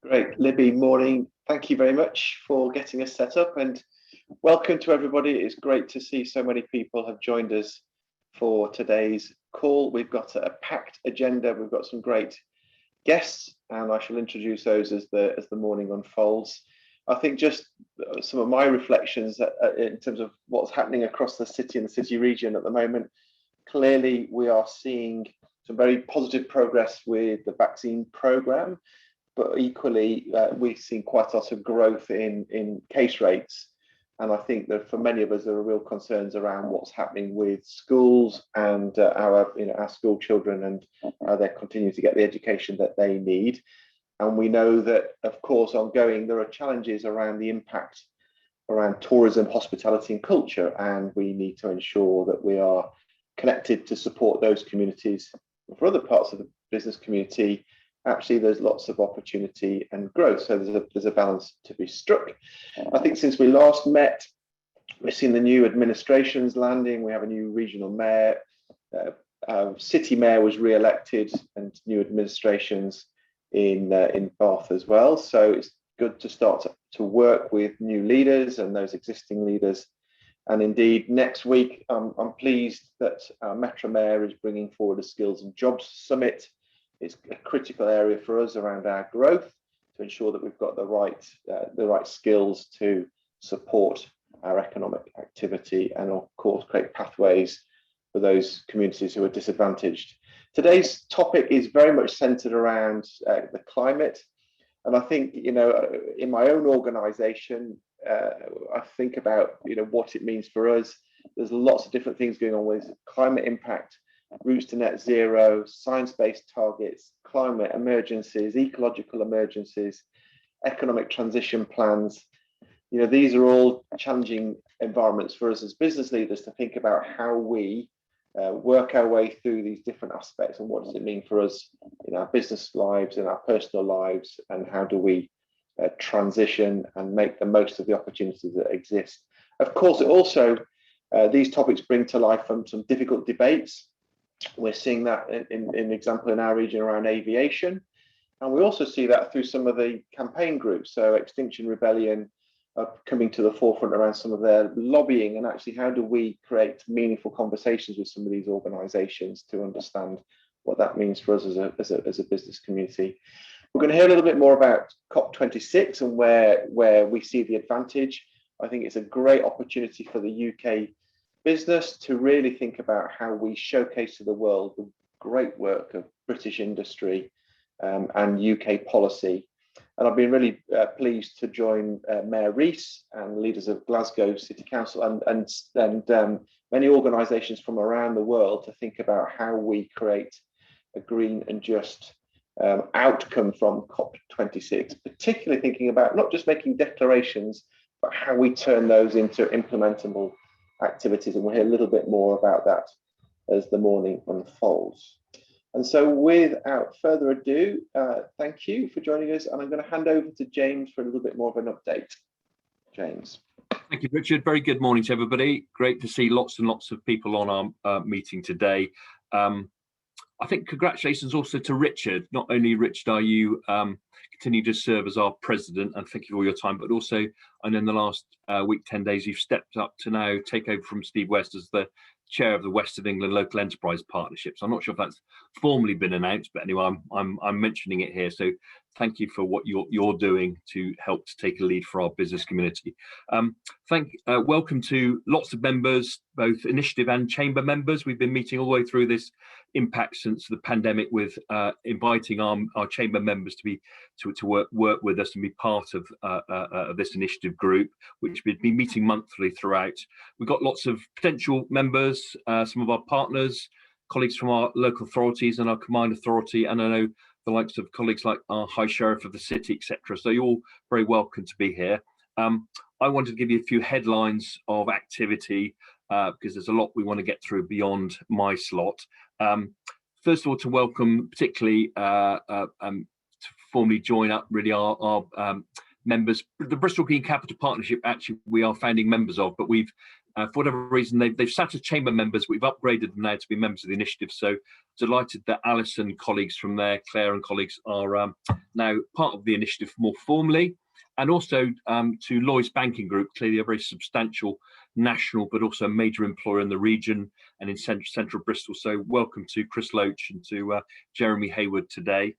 Great, Libby, morning. Thank you very much for getting us set up, and welcome to everybody. It's great to see so many people have joined us for today's call. We've got a packed agenda. We've got some great guests, and I shall introduce those as the morning unfolds. I think just some of my reflections in terms of what's happening across the city and the city region at the moment. Clearly, we are seeing some very positive progress with the vaccine programme, but equally, we've seen quite a lot of growth in case rates. And I think that for many of us, there are real concerns around what's happening with schools and our school children and how they continue to get the education that they need. And we know that, of course, ongoing, there are challenges around the impact around tourism, hospitality and culture. And we need to ensure that we are connected to support those communities. For other parts of the business community, actually, there's lots of opportunity and growth. So there's a balance to be struck. I think since we last met, we've seen the new administrations landing. We have a new regional mayor. City mayor was re-elected, and new administrations in Bath as well. So it's good to start to work with new leaders and those existing leaders. And indeed, next week, I'm pleased that Metro Mayor is bringing forward a Skills and Jobs Summit. It's a critical area for us around our growth to ensure that we've got the right skills to support our economic activity and, of course, create pathways for those communities who are disadvantaged. Today's topic is very much centred around the climate. And I think, in my own organisation, I think about, what it means for us. There's lots of different things going on with climate impact, routes to net zero, science-based targets, climate emergencies, ecological emergencies, economic transition plans. These are all challenging environments for us as business leaders to think about how we work our way through these different aspects, and what does it mean for us in our business lives and our personal lives, and how do we transition and make the most of the opportunities that exist. Of course, it also, these topics bring to life some difficult debates. We're seeing that in example in our region around aviation, and we also see that through some of the campaign groups. So Extinction Rebellion are coming to the forefront around some of their lobbying, and actually how do we create meaningful conversations with some of these organisations to understand what that means for us as a business community. We're going to hear a little bit more about COP26 and where we see the advantage. I think it's a great opportunity for the UK business to really think about how we showcase to the world the great work of British industry and UK policy. And I've been really pleased to join Mayor Rees and leaders of Glasgow City Council and many organisations from around the world to think about how we create a green and just outcome from COP26, particularly thinking about not just making declarations, but how we turn those into implementable activities. And we'll hear a little bit more about that as the morning unfolds. And so without further ado, thank you for joining us. And I'm going to hand over to James for a little bit more of an update. James. Thank you, Richard. Very good morning to everybody. Great to see lots and lots of people on our meeting today. I think congratulations also to Richard. Not only, Richard, are you continue to serve as our president, and thank you for all your time, but also I know in the last week, 10 days, you've stepped up to now take over from Steve West as the chair of the West of England Local Enterprise Partnership. So I'm not sure if that's formally been announced, but anyway, I'm mentioning it here. So thank you for what you're doing to help to take a lead for our business community. Welcome to lots of members, both initiative and chamber members. We've been meeting all the way through this impact since the pandemic with inviting our chamber members to work with us and be part of this initiative group, which we've been meeting monthly throughout. We've got lots of potential members, some of our partners, colleagues from our local authorities and our combined authority, and I know the likes of colleagues like our High Sheriff of the City, etc. So you're all very welcome to be here. I wanted to give you a few headlines of activity because there's a lot we want to get through beyond my slot. First of all, to welcome particularly to formally join up really our members, the Bristol Green Capital Partnership. Actually, we are founding members of, but we've For whatever reason, they've sat as chamber members. We've upgraded them now to be members of the initiative. So delighted that Alice and colleagues from there, Claire and colleagues, are now part of the initiative more formally. And also to Lloyds Banking Group, clearly a very substantial national, but also a major employer in the region and in central Bristol. So welcome to Chris Loach and to Jeremy Hayward today.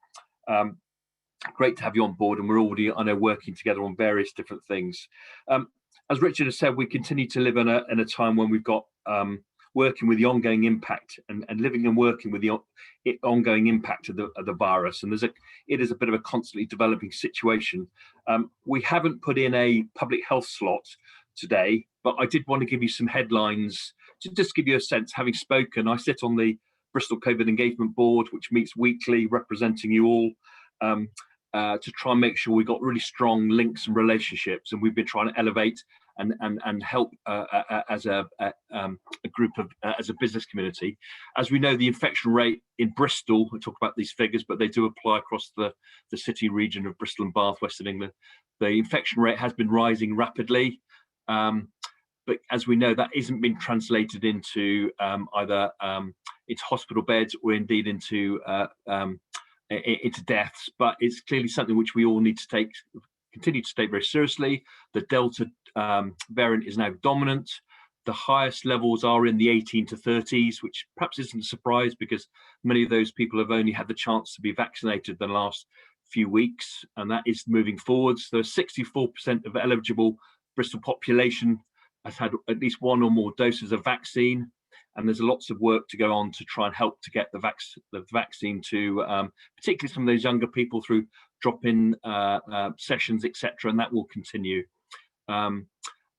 Great to have you on board, and we're already, I know, working together on various different things. As Richard has said, we continue to live in a time when we've got working with the ongoing impact and living and working with the ongoing impact of the virus. And it is a bit of a constantly developing situation. We haven't put in a public health slot today, but I did want to give you some headlines to just give you a sense. Having spoken, I sit on the Bristol COVID Engagement Board, which meets weekly, representing you all, to try and make sure we've got really strong links and relationships, and we've been trying to elevate and help as a group of as a business community. As we know, the infection rate in Bristol, we talk about these figures, but they do apply across the city region of Bristol and Bath, West of England. The infection rate has been rising rapidly, but as we know, that isn't been translated into either into hospital beds or indeed into deaths, but it's clearly something which we all need to continue to take very seriously. The Delta variant is now dominant. The highest levels are in the 18 to 30s, which perhaps isn't a surprise because many of those people have only had the chance to be vaccinated the last few weeks, and that is moving forwards. So 64% of eligible Bristol population has had at least one or more doses of vaccine. And there's lots of work to go on to try and help to get the vaccine to particularly some of those younger people through drop-in sessions, etc. And that will continue. And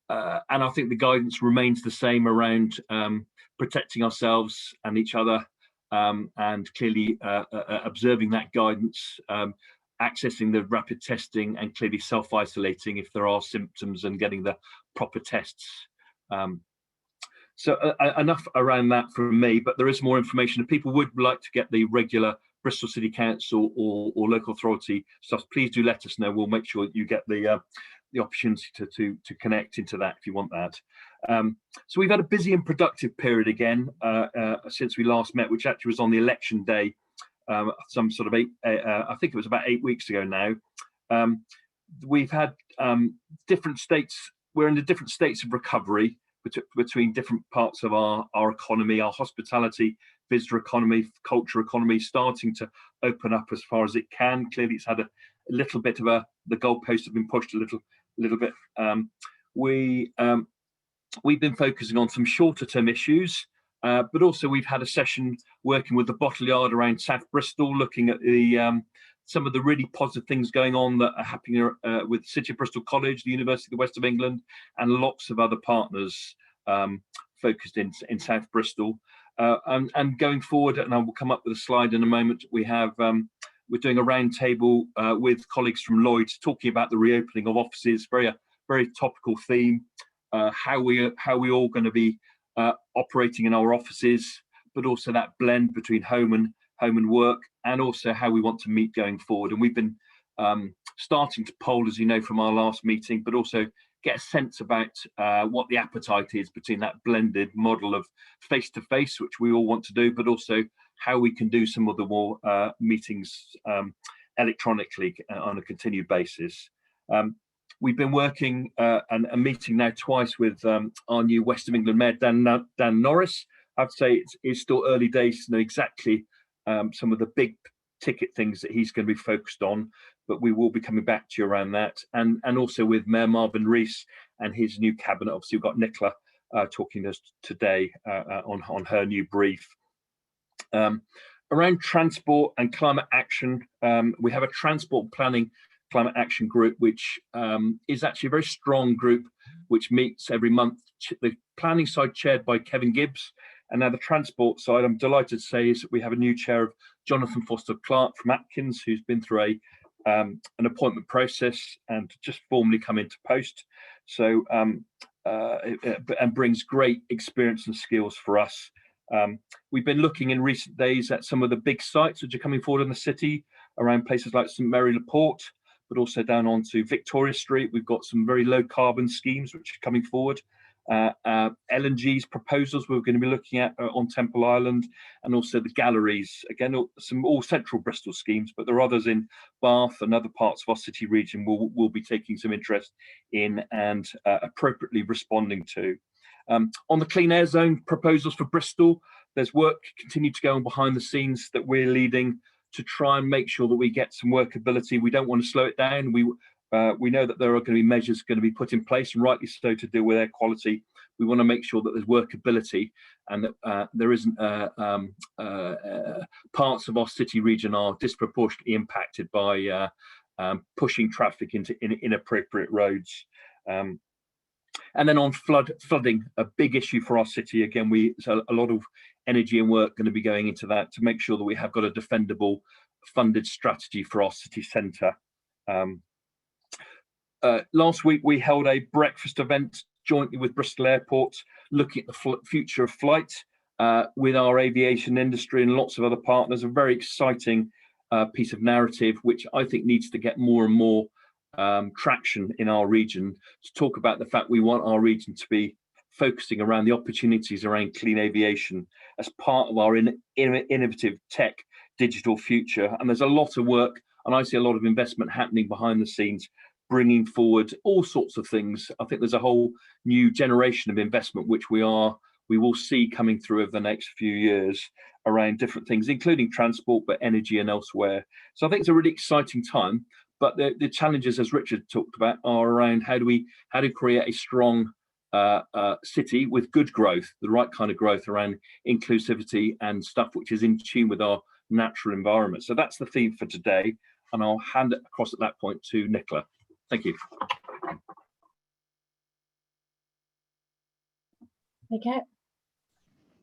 I think the guidance remains the same around protecting ourselves and each other, and clearly observing that guidance, accessing the rapid testing, and clearly self-isolating if there are symptoms and getting the proper tests. So enough around that from me, but there is more information. If people would like to get the regular Bristol City Council or local authority stuff, please do let us know. We'll make sure you get the opportunity to connect into that if you want that. So we've had a busy and productive period again since we last met, which actually was on the election day, some sort of I think it was about 8 weeks ago now. We've had different states. We're in the different states of recovery between different parts of our economy, our hospitality, visitor economy, culture economy, starting to open up as far as it can. Clearly, it's had a little bit of the goalposts have been pushed a little bit. We've been focusing on some shorter term issues, but also we've had a session working with the bottle yard around South Bristol, looking at the some of the really positive things going on that are happening with City of Bristol College, the University of the West of England, and lots of other partners focused in South Bristol. And going forward, and I will come up with a slide in a moment, we have we're doing a roundtable with colleagues from Lloyds talking about the reopening of offices, very topical theme, how we all going to be operating in our offices, but also that blend between home and work, and also how we want to meet going forward. And we've been starting to poll, as you know, from our last meeting, but also get a sense about what the appetite is between that blended model of face-to-face, which we all want to do, but also how we can do some of the more meetings electronically on a continued basis. We've been working and meeting now twice with our new West of England Mayor, Dan Norris. I'd say it's still early days to know exactly some of the big ticket things that he's going to be focused on, but we will be coming back to you around that. And also with Mayor Marvin Rees and his new cabinet. Obviously, we've got Nicola talking to us today on her new brief. Around transport and climate action, we have a transport planning climate action group, which is actually a very strong group, which meets every month. The planning side chaired by Kevin Gibbs, and now the transport side, I'm delighted to say, is that we have a new chair of Jonathan Foster-Clark from Atkins, who's been through an appointment process and just formally come into post. So and brings great experience and skills for us. We've been looking in recent days at some of the big sites which are coming forward in the city around places like St Mary Le Port, but also down onto Victoria Street. We've got some very low carbon schemes which are coming forward. LNG's proposals we're going to be looking at on Temple Island, and also the galleries. Again, some all central Bristol schemes, but there are others in Bath and other parts of our city region we'll be taking some interest in and appropriately responding to. On the clean air zone proposals for Bristol, there's work continued to go on behind the scenes that we're leading to try and make sure that we get some workability. We don't want to slow it down. We know that there are going to be measures going to be put in place, and rightly so, to deal with air quality. We want to make sure that there's workability and that there isn't parts of our city region are disproportionately impacted by pushing traffic into inappropriate roads. And then on flooding, a big issue for our city. Again, so a lot of energy and work going to be going into that to make sure that we have got a defendable funded strategy for our city centre. Last week we held a breakfast event jointly with Bristol Airport, looking at the future of flight with our aviation industry and lots of other partners. A very exciting piece of narrative, which I think needs to get more and more traction in our region, to talk about the fact we want our region to be focusing around the opportunities around clean aviation as part of our innovative tech digital future. And there's a lot of work, and I see a lot of investment happening behind the scenes, bringing forward all sorts of things. I think there's a whole new generation of investment which we will see coming through over the next few years around different things, including transport, but energy and elsewhere. So I think it's a really exciting time. But the challenges, as Richard talked about, are around how do create a strong city with good growth, the right kind of growth around inclusivity and stuff which is in tune with our natural environment. So that's the theme for today, and I'll hand it across at that point to Nicola. Thank you. Okay.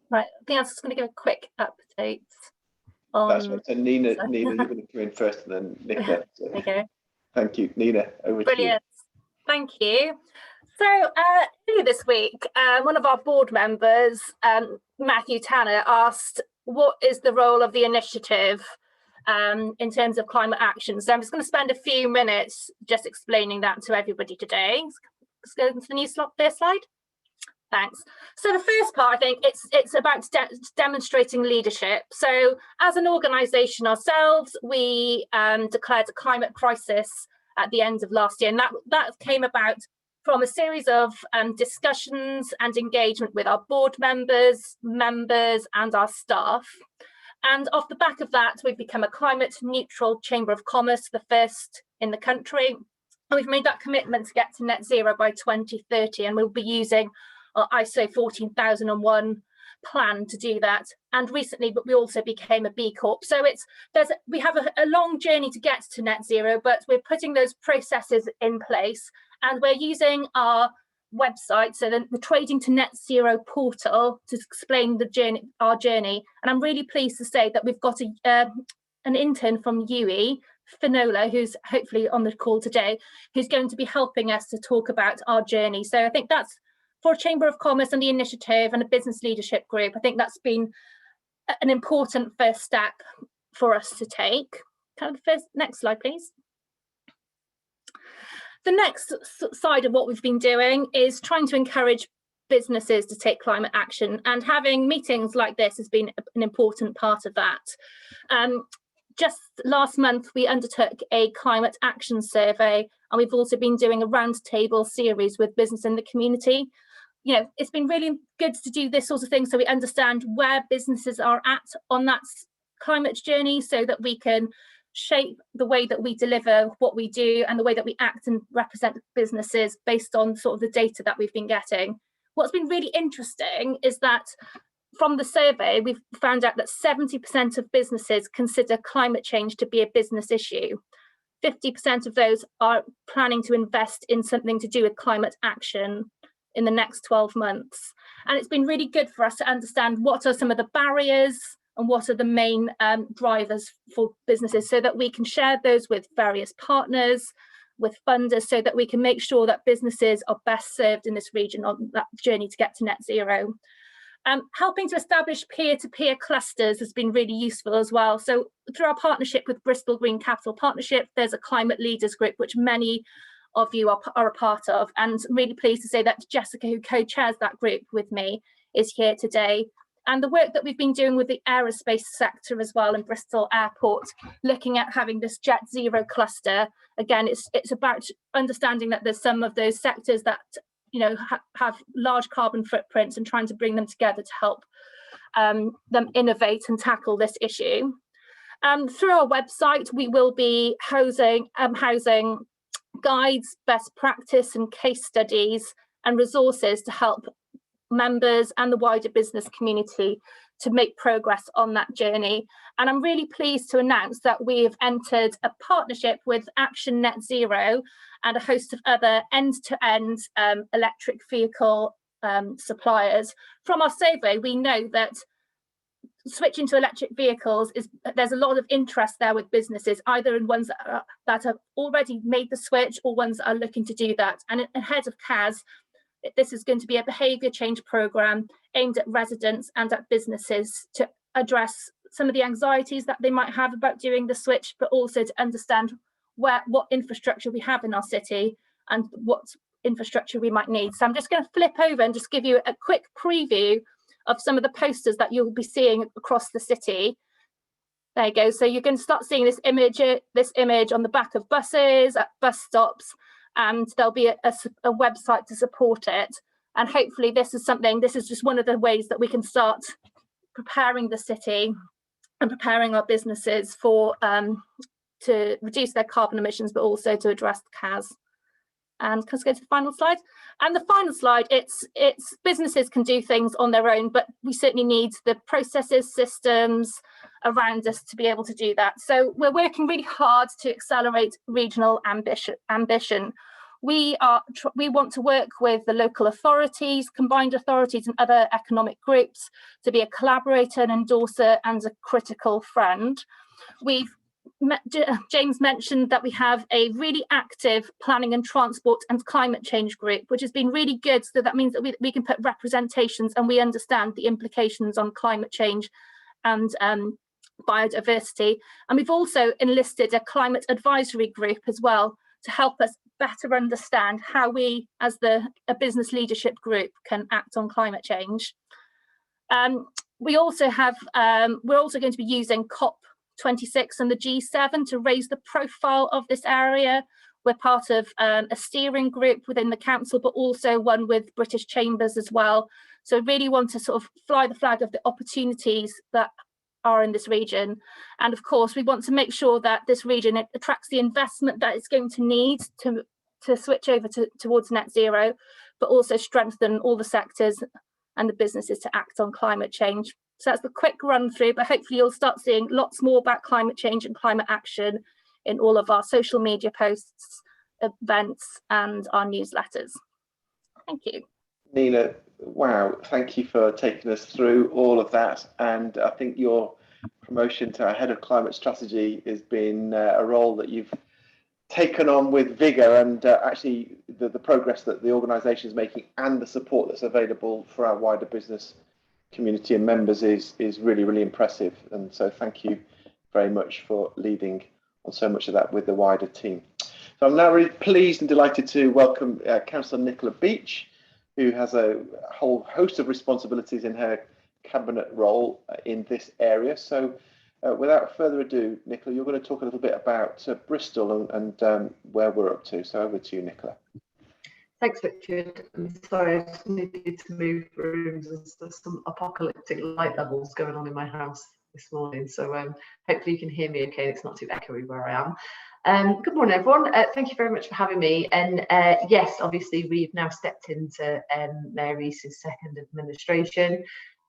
Right, I think I was just going to give a quick update. That's right. So Nina, you're going to come in first, and then Nicola. So. Okay. Thank you, Nina. Over to you. Brilliant. Thank you. So earlier this week, one of our board members, Matthew Tanner, asked what is the role of the initiative in terms of climate action. So I'm just going to spend a few minutes just explaining that to everybody today. Let's go to the new slide. Thanks. So the first part, I think it's about demonstrating leadership. So as an organisation ourselves, we declared a climate crisis at the end of last year, and that came about from a series of discussions and engagement with our board members and our staff. And off the back of that, we've become a climate neutral Chamber of Commerce, the first in the country. And we've made that commitment to get to net zero by 2030, and we'll be using our ISO 14001 plan to do that. And recently, but we also became a B Corp. So we have a long journey to get to net zero, but we're putting those processes in place, and we're using our website, so the Trading to Net Zero portal, to explain our journey. And I'm really pleased to say that we've got an intern from UE, Finola, who's hopefully on the call today, who's going to be helping us to talk about our journey. So I think that's, for a Chamber of Commerce and the initiative and a business leadership group, I think that's been an important first step for us to take. Next slide, please. The next side of what we've been doing is trying to encourage businesses to take climate action, and having meetings like this has been an important part of that. Just last month, we undertook a climate action survey, and we've also been doing a roundtable series with business in the community. You know, it's been really good to do this sort of thing so we understand where businesses are at on that climate journey, so that we can shape the way that we deliver what we do and the way that we act and represent businesses based on sort of the data that we've been getting. What's been really interesting is that from the survey, we've found out that 70% of businesses consider climate change to be a business issue. 50% of those are planning to invest in something to do with climate action in the next 12 months. And it's been really good for us to understand what are some of the barriers and what are the main drivers for businesses, so that we can share those with various partners, with funders, so that we can make sure that businesses are best served in this region on that journey to get to net zero. Helping to establish peer-to-peer clusters has been really useful as well. So through our partnership with Bristol Green Capital Partnership, there's a climate leaders group, which many of you are a part of. And I'm really pleased to say that Jessica, who co-chairs that group with me, is here today. And the work that we've been doing with the aerospace sector as well in Bristol Airport, looking at having this Jet Zero cluster. Again, it's about understanding that there's some of those sectors that have large carbon footprints, and trying to bring them together to help them innovate and tackle this issue. Through our website, we will be housing guides, best practice and case studies and resources to help members and the wider business community to make progress on that journey. And I'm really pleased to announce that we have entered a partnership with Action Net Zero and a host of other end-to-end electric vehicle suppliers. From our survey, we know that switching to electric vehicles there's a lot of interest there with businesses, either in ones that have already made the switch or ones that are looking to do that. And ahead of CAS, this is going to be a behaviour change programme aimed at residents and at businesses to address some of the anxieties that they might have about doing the switch, but also to understand what infrastructure we have in our city and what infrastructure we might need. So I'm just going to flip over and just give you a quick preview of some of the posters that you'll be seeing across the city. There you go. So you're going to start seeing this image on the back of buses, at bus stops, and there'll be a website to support it. And hopefully this is just one of the ways that we can start preparing the city and preparing our businesses for to reduce their carbon emissions, but also to address the CAS. And let's go to the final slide. And the final slide, it's businesses can do things on their own, but we certainly need the processes, systems around us to be able to do that. So we're working really hard to accelerate regional ambition. We want to work with the local authorities, combined authorities and other economic groups to be a collaborator, an endorser and a critical friend. James mentioned that we have a really active planning and transport and climate change group, which has been really good. So that means that we can put representations and we understand the implications on climate change and biodiversity. And we've also enlisted a climate advisory group as well to help us better understand how we, as a business leadership group, can act on climate change. We're also going to be using COP26 and the G7 to raise the profile of this area. We're part of a steering group within the council, but also one with British Chambers as well. So really want to sort of fly the flag of the opportunities that are in this region. And of course, we want to make sure that this region attracts the investment that it's going to need to switch over towards net zero, but also strengthen all the sectors and the businesses to act on climate change. So that's the quick run through, but hopefully you'll start seeing lots more about climate change and climate action in all of our social media posts, events and our newsletters. Thank you. Nina, wow, thank you for taking us through all of that. And I think your promotion to our head of climate strategy has been a role that you've taken on with vigour, and actually the progress that the organisation is making and the support that's available for our wider business community and members is really, really impressive. And so thank you very much for leading on so much of that with the wider team. So I'm now really pleased and delighted to welcome Councillor Nicola Beach, who has a whole host of responsibilities in her cabinet role in this area. So without further ado, Nicola, you're going to talk a little bit about Bristol and where we're up to. So over to you, Nicola. Thanks, Richard. I'm sorry, I just needed to move rooms. There's some apocalyptic light levels going on in my house this morning. So hopefully you can hear me okay. It's not too echoey where I am. Good morning, everyone. Thank you very much for having me. And yes, obviously we've now stepped into Mayor Reese's second administration,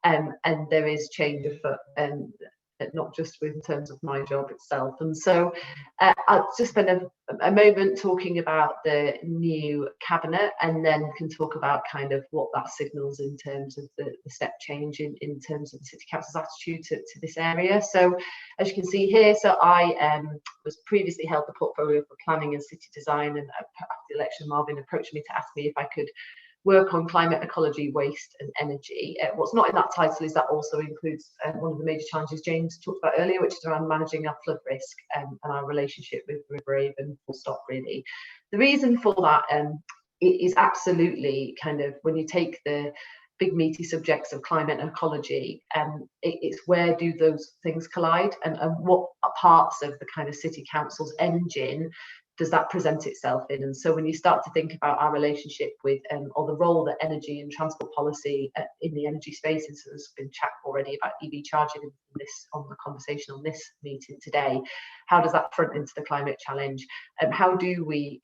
and there is change afoot, not just in terms of my job itself. And so I'll just spend a moment talking about the new cabinet, and then can talk about kind of what that signals in terms of the step change in terms of the City Council's attitude to this area. So as you can see here, so I was previously held the portfolio for planning and city design, and after the election Marvin approached me to ask me if I could work on climate, ecology, waste and energy. What's not in that title is that also includes one of the major challenges James talked about earlier, which is around managing our flood risk and our relationship with River Avon, full stop really. The reason for that it is absolutely kind of, when you take the big meaty subjects of climate and ecology, it's where do those things collide, and what parts of the kind of city council's engine does that present itself in? And so when you start to think about our relationship with or the role that energy and transport policy in the energy space, and so there's been chat already about EV charging in this, on the conversation on this meeting today, how does that front into the climate challenge? How do we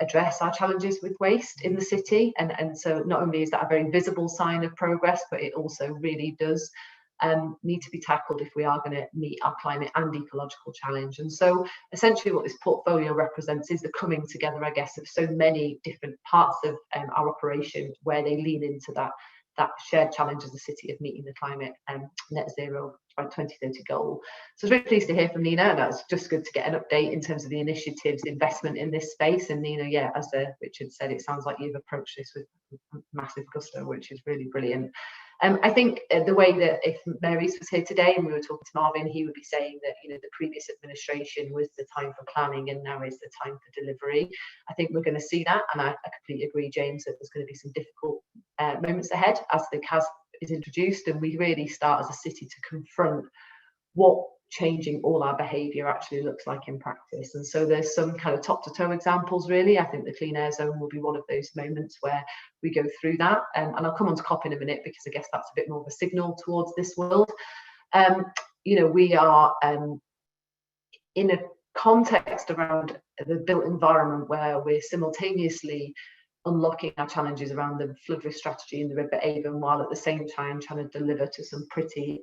address our challenges with waste in the city? And so not only is that a very visible sign of progress, but it also really does need to be tackled if we are going to meet our climate and ecological challenge. And so essentially what this portfolio represents is the coming together, I guess, of so many different parts of our operation where they lean into that shared challenge as a city of meeting the climate net zero by 2030 goal. So I was really pleased to hear from Nina, and that's just good to get an update in terms of the initiatives, investment in this space. And Nina, yeah, as Richard said, it sounds like you've approached this with massive gusto, which is really brilliant. I think the way that if Mary's was here today and we were talking to Marvin, he would be saying that, you know, the previous administration was the time for planning and now is the time for delivery. I think we're going to see that, and I completely agree, James, that there's going to be some difficult moments ahead as the CAS is introduced and we really start as a city to confront what changing all our behaviour actually looks like in practice. And so there's some kind of top to toe examples really. I think the clean air zone will be one of those moments where we go through that, and I'll come on to COP in a minute because I guess that's a bit more of a signal towards this world. You know, we are in a context around the built environment where we're simultaneously unlocking our challenges around the flood risk strategy in the River Avon, while at the same time trying to deliver to some pretty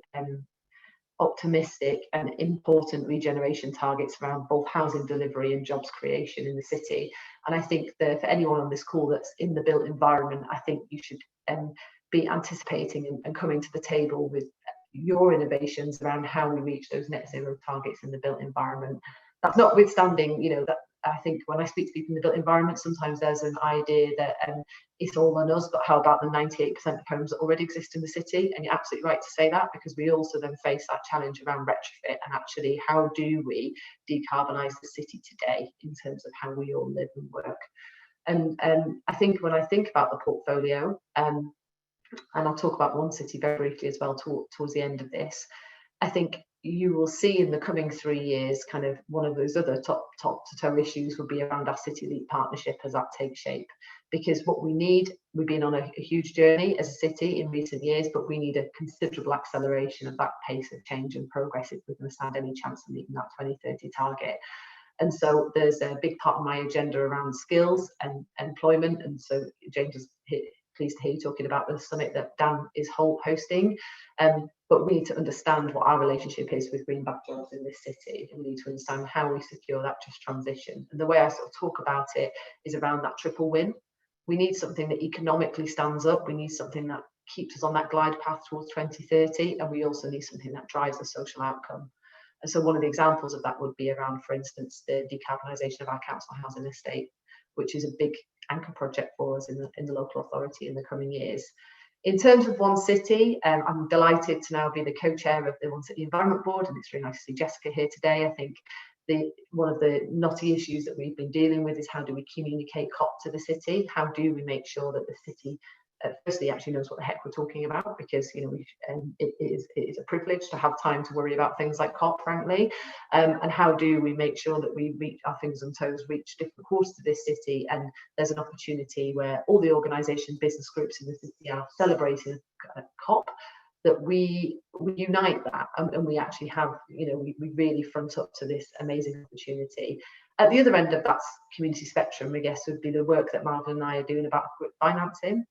optimistic and important regeneration targets around both housing delivery and jobs creation in the city. And I think that for anyone on this call that's in the built environment, I think you should be anticipating and coming to the table with your innovations around how we reach those net zero targets in the built environment. That's notwithstanding, you know, that I think when I speak to people in the built environment, sometimes there's an idea that it's all on us, but how about the 98% of homes that already exist in the city? And you're absolutely right to say that, because we also then face that challenge around retrofit and actually how do we decarbonise the city today in terms of how we all live and work. And I think when I think about the portfolio, and I'll talk about one city very briefly as well towards the end of this, I think you will see in the coming 3 years kind of one of those other top to toe issues will be around our city lead partnership as that takes shape. Because what we need, we've been on a huge journey as a city in recent years, but we need a considerable acceleration of that pace of change and progress if we're going to stand any chance of meeting that 2030 target. And so there's a big part of my agenda around skills and employment. And so James is pleased to hear you talking about the summit that Dan is hosting. But we need to understand what our relationship is with greenback jobs in this city, and we need to understand how we secure that just transition. And the way I sort of talk about it is around that triple win. We need something that economically stands up. We need something that keeps us on that glide path towards 2030. And we also need something that drives the social outcome. And so one of the examples of that would be around, for instance, the decarbonisation of our council housing estate, which is a big anchor project for us in the local authority in the coming years. In terms of One City, I'm delighted to now be the co-chair of the One City Environment Board, and it's really nice to see Jessica here today. I think one of the knotty issues that we've been dealing with is how do we communicate COP to the city? How do we make sure that the city firstly actually knows what the heck we're talking about, because, you know, it is a privilege to have time to worry about things like COP, frankly, and how do we make sure that we reach our fingers and toes, reach different quarters of this city, and there's an opportunity where all the organisation business groups in the city are celebrating COP, that we unite that and we actually have, you know, we really front up to this amazing opportunity. At the other end of that community spectrum, I guess, would be the work that Marvin and I are doing about financing.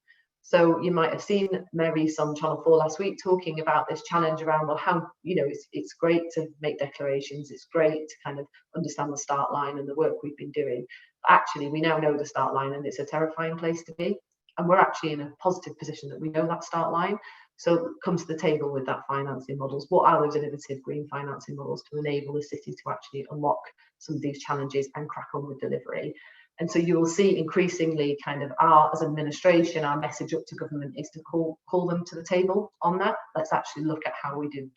So you might have seen Mary on Channel 4 last week talking about this challenge around, well, how, you know, it's great to make declarations, it's great to kind of understand the start line and the work we've been doing. But actually, we now know the start line and it's a terrifying place to be. And we're actually in a positive position that we know that start line. So come to the table with that financing models. What are those innovative green financing models to enable the city to actually unlock some of these challenges and crack on with delivery? And so you will see increasingly kind of as administration, our message up to government is to call them to the table on that. Let's actually look at how we do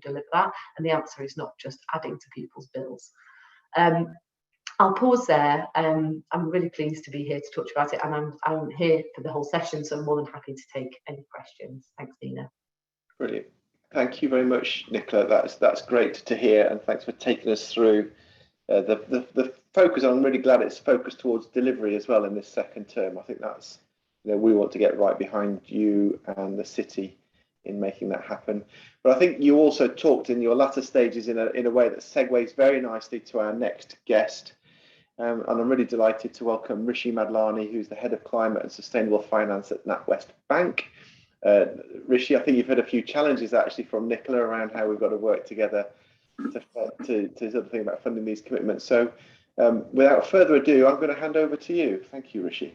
deliver that. And the answer is not just adding to people's bills. I'll pause there. I'm really pleased to be here to talk about it, and I'm here for the whole session, so I'm more than happy to take any questions. Thanks, Nina. Brilliant. Thank you very much, Nicola. That's great to hear, and thanks for taking us through the focus. I'm really glad it's focused towards delivery as well in this second term. I think that's, we want to get right behind you and the city in making that happen. But I think you also talked in your latter stages in a way that segues very nicely to our next guest. And I'm really delighted to welcome Rishi Madlani, who's the Head of Climate and Sustainable Finance at NatWest Bank. Rishi, I think you've had a few challenges actually from Nicola around how we've got to work together to sort of think about funding these commitments. So without further ado, I'm going to hand over to you. Thank you, Rishi.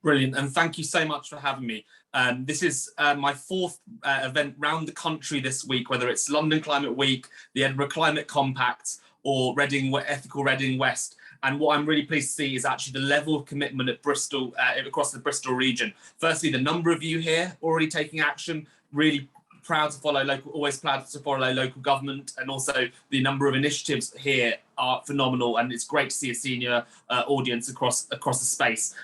Brilliant, and thank you so much for having me. This is my fourth event round the country this week, whether it's London Climate Week, the Edinburgh Climate Compact, or Ethical Reading West. And what I'm really pleased to see is actually the level of commitment at Bristol, across the Bristol region. Firstly, the number of you here already taking action, really proud to follow always proud to follow local government, and also the number of initiatives here are phenomenal, and it's great to see a senior audience across the space.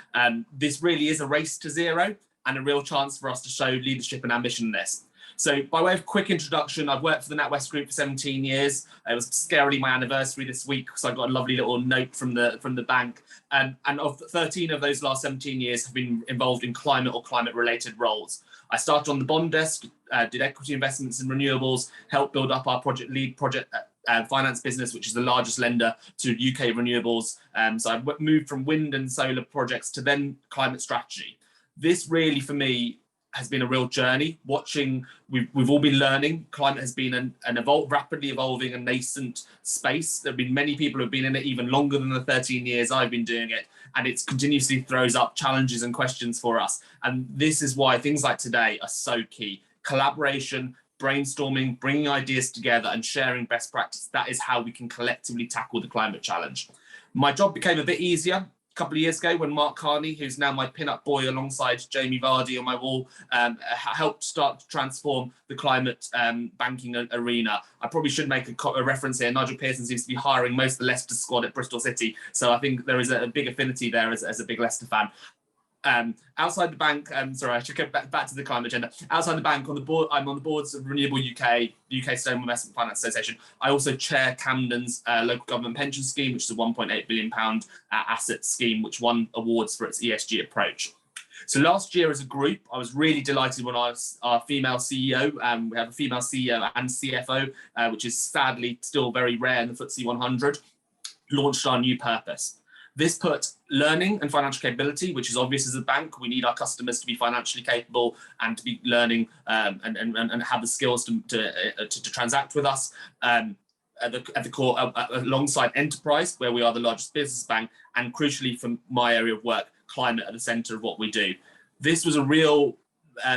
This really is a race to zero and a real chance for us to show leadership and ambition in this. So by way of quick introduction, I've worked for the NatWest Group for 17 years. It was scarily my anniversary this week, so I got a lovely little note from the bank. And of 13 of those last 17 years have been involved in climate or climate-related roles. I started on the bond desk, did equity investments in renewables, helped build up our project finance business, which is the largest lender to UK renewables. So I moved from wind and solar projects to then climate strategy. This really, for me, has been a real journey. We've all been learning. Climate has been an rapidly evolving and nascent space. There have been many people who have been in it even longer than the 13 years I've been doing it, and it continuously throws up challenges and questions for us. And this is why things like today are so key. Collaboration, brainstorming, bringing ideas together and sharing best practice. That is how we can collectively tackle the climate challenge. My job became a bit easier a couple of years ago when Mark Carney, who's now my pin-up boy alongside Jamie Vardy on my wall, helped start to transform the climate banking arena. I probably should make a reference here. Nigel Pearson seems to be hiring most of the Leicester squad at Bristol City, so I think there is a big affinity there as a big Leicester fan. Outside the bank, sorry, I should go back to the climate agenda. Outside the bank, on the board, I'm on the boards of Renewable UK, UK Sustainable Investment Finance Association. I also chair Camden's local government pension scheme, which is a £1.8 billion asset scheme, which won awards for its ESG approach. So last year as a group, I was really delighted when our female CEO, we have a female CEO and CFO, which is sadly still very rare in the FTSE 100, launched our new purpose. This put learning and financial capability, which is obvious as a bank. We need our customers to be financially capable and to be learning and have the skills to transact with us at the core, alongside enterprise, where we are the largest business bank, and crucially from my area of work, climate at the centre of what we do. This was a real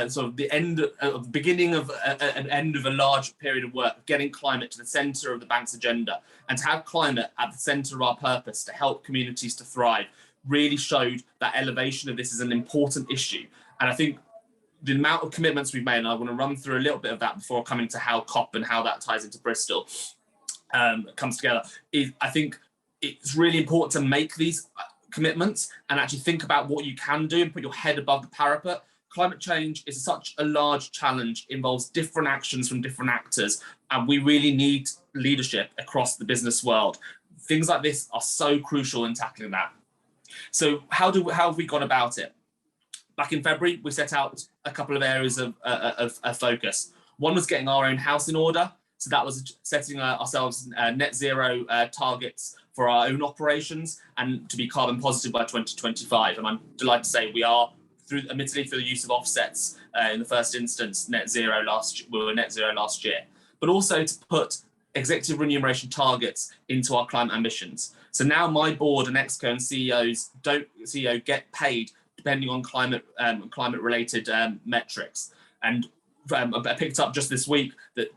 sort of the beginning of an end of a large period of work, getting climate to the centre of the bank's agenda, and to have climate at the centre of our purpose to help communities to thrive really showed that elevation of this is an important issue. And I think the amount of commitments we've made, and I want to run through a little bit of that before coming to how COP and how that ties into Bristol comes together, is I think it's really important to make these commitments and actually think about what you can do and put your head above the parapet. Climate change is such a large challenge, involves different actions from different actors, and we really need leadership across the business world. Things like this are so crucial in tackling that. So how have we gone about it? Back in February, we set out a couple of areas of focus. One was getting our own house in order. So that was setting ourselves net zero targets for our own operations and to be carbon positive by 2025. And I'm delighted to say we are, admittedly through the use of offsets in the first instance, we were net zero last year, but also to put executive remuneration targets into our climate ambitions. So now my board and ExCo and CEO get paid depending on climate related metrics. And I picked up just this week that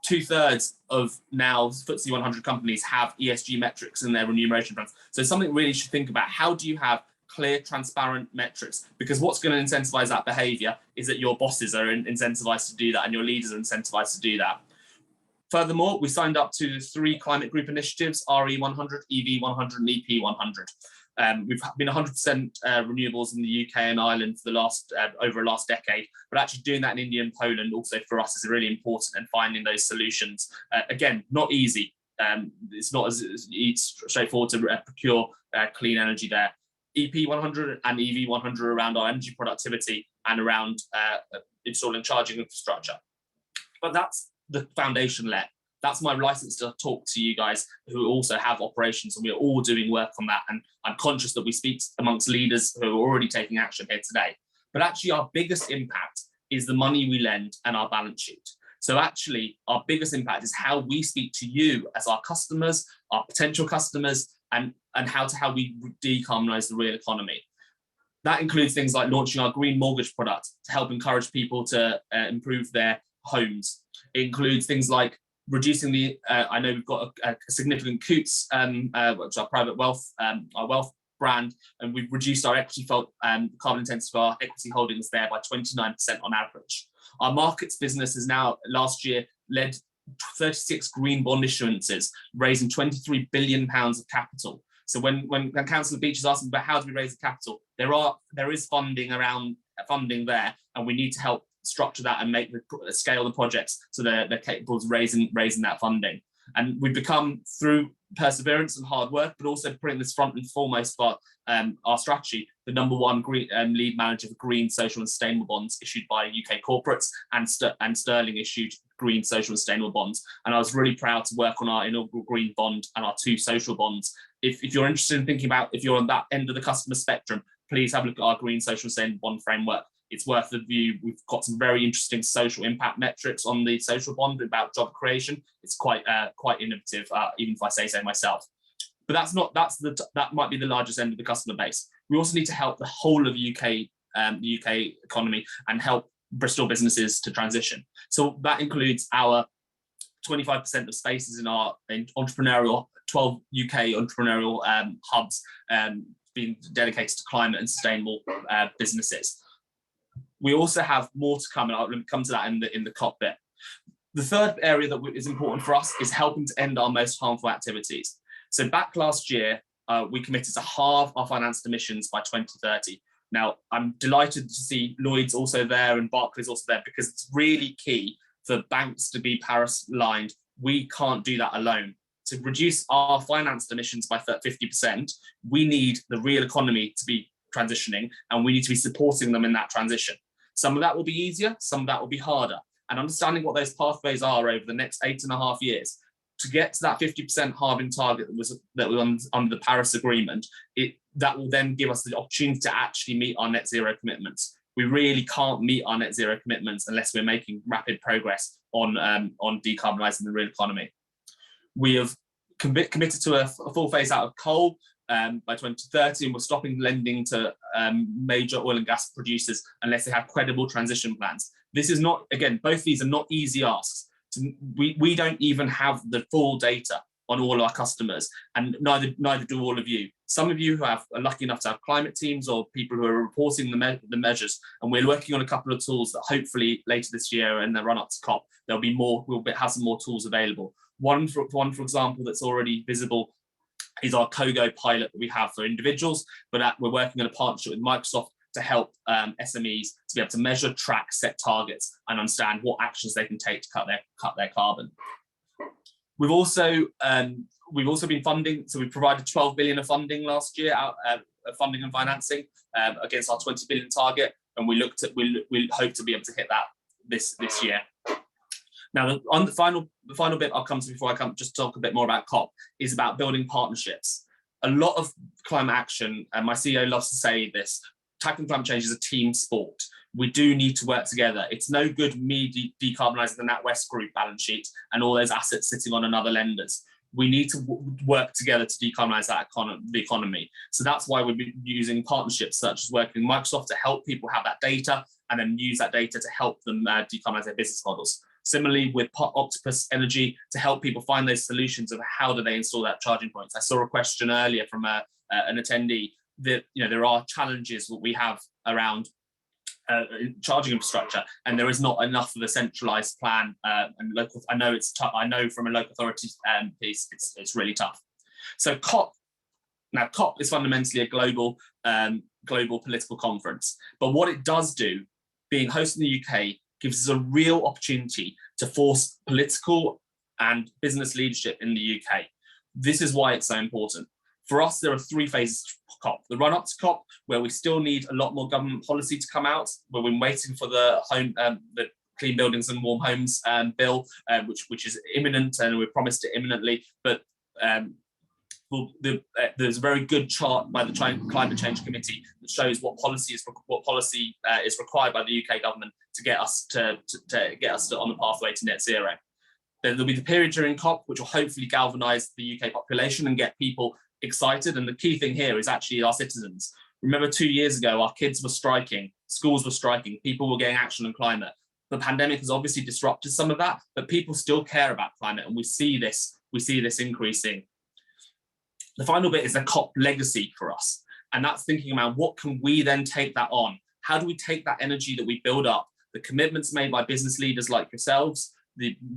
2/3 of now FTSE 100 companies have ESG metrics in their remuneration plans. So it's something really you should think about. How do you have clear, transparent metrics? Because what's going to incentivize that behavior is that your bosses are incentivized to do that and your leaders are incentivized to do that. Furthermore, we signed up to 3 climate group initiatives, RE100, EV100 and EP100. We've been 100% renewables in the UK and Ireland for the last over the last decade, but actually doing that in India and Poland also for us is really important, and finding those solutions. Again, not easy. It's not as straightforward to procure clean energy there. EP100 and EV100 around our energy productivity and around installing charging infrastructure. But that's the foundation layer. That's my license to talk to you guys who also have operations, and we're all doing work on that. And I'm conscious that we speak amongst leaders who are already taking action here today. But actually our biggest impact is the money we lend and our balance sheet. So actually our biggest impact is how we speak to you as our customers, our potential customers, and how we decarbonise the real economy. That includes things like launching our green mortgage product to help encourage people to improve their homes. It includes things like reducing the, I know we've got a significant Coots, which is our private wealth, our wealth brand, and we've reduced our equity carbon intensity of our equity holdings there by 29% on average. Our markets business has now, last year, led 36 green bond issuances, raising £23 billion of capital. So when Councillor Beach is asking about how do we raise the capital, there is funding there, and we need to help structure that and scale the projects so they're capable of raising that funding. And we've become, through perseverance and hard work, but also putting this front and foremost for our strategy, the #1 green, lead manager for green, social and sustainable bonds issued by UK corporates, and Sterling issued green, social and sustainable bonds. And I was really proud to work on our inaugural green bond and our 2 social bonds. If you're interested in thinking about, if you're on that end of the customer spectrum, please have a look at our green, social and sustainable bond framework. It's worth the view. We've got some very interesting social impact metrics on the social bond about job creation. It's quite innovative, even if I say so myself. But that might be the largest end of the customer base. We also need to help the whole of the UK economy and help Bristol businesses to transition. So that includes our 25% of spaces in our entrepreneurial 12 UK entrepreneurial hubs being dedicated to climate and sustainable businesses. We also have more to come, and I'll come to that in the COP bit. The third area that is important for us is helping to end our most harmful activities. So back last year, we committed to halve our financed emissions by 2030. Now, I'm delighted to see Lloyd's also there and Barclays also there, because it's really key for banks to be Paris-aligned. We can't do that alone. To reduce our financed emissions by 50%, we need the real economy to be transitioning, and we need to be supporting them in that transition. Some of that will be easier, some of that will be harder. And understanding what those pathways are over the next 8.5 years to get to that 50% halving target that was under the Paris Agreement, that will then give us the opportunity to actually meet our net zero commitments. We really can't meet our net zero commitments unless we're making rapid progress on decarbonising the real economy. We have committed to a full phase out of coal by 2030, and we're stopping lending to major oil and gas producers unless they have credible transition plans. This is not, again, both these are not easy asks. We don't even have the full data on all our customers, and neither do all of you. Some of you who are lucky enough to have climate teams or people who are reporting the measures, and we're working on a couple of tools that hopefully later this year in the run up to COP, there'll be more, we'll have some more tools available. One, for example, that's already visible is our Kogo pilot that we have for individuals, but we're working on a partnership with Microsoft to help SMEs to be able to measure, track, set targets, and understand what actions they can take to cut their carbon. We've also been funding, so we provided 12 billion of funding last year, funding and financing against our 20 billion target, and we hope to be able to hit that this year. Now, on the final bit I'll come to before I come just talk a bit more about COP is about building partnerships. A lot of climate action, and my CEO loves to say this, tackling climate change is a team sport. We do need to work together. It's no good me decarbonising the NatWest Group balance sheet and all those assets sitting on another lender's. we need to work together to decarbonize the economy. So that's why we've been using partnerships such as working with Microsoft to help people have that data and then use that data to help them decarbonize their business models. Similarly, with Octopus Energy to help people find those solutions of how do they install that charging points. I saw a question earlier from an attendee that there are challenges that we have around charging infrastructure, and there is not enough of a centralized plan. And local, I know it's tough. I know from a local authority piece, it's really tough. So COP is fundamentally a global political conference, but what it does do, being hosted in the UK, gives us a real opportunity to force political and business leadership in the UK. This is why it's so important. For us, there are 3 phases to COP. The run up to COP, where we still need a lot more government policy to come out, where we're waiting for the Clean Buildings and Warm Homes bill, which is imminent, and we're promised it imminently. But there's a very good chart by the Climate Change Committee that shows what policy is required by the UK government to get us on the pathway to net zero. Then there'll be the period during COP, which will hopefully galvanise the UK population and get people excited. And the key thing here is actually our citizens. Remember 2 years ago, our kids were striking, schools were striking, people were getting action on climate. The pandemic has obviously disrupted some of that, but people still care about climate, and we see this increasing. The final bit is the COP legacy for us. And that's thinking about what can we then take that on? How do we take that energy that we build up, the commitments made by business leaders like yourselves,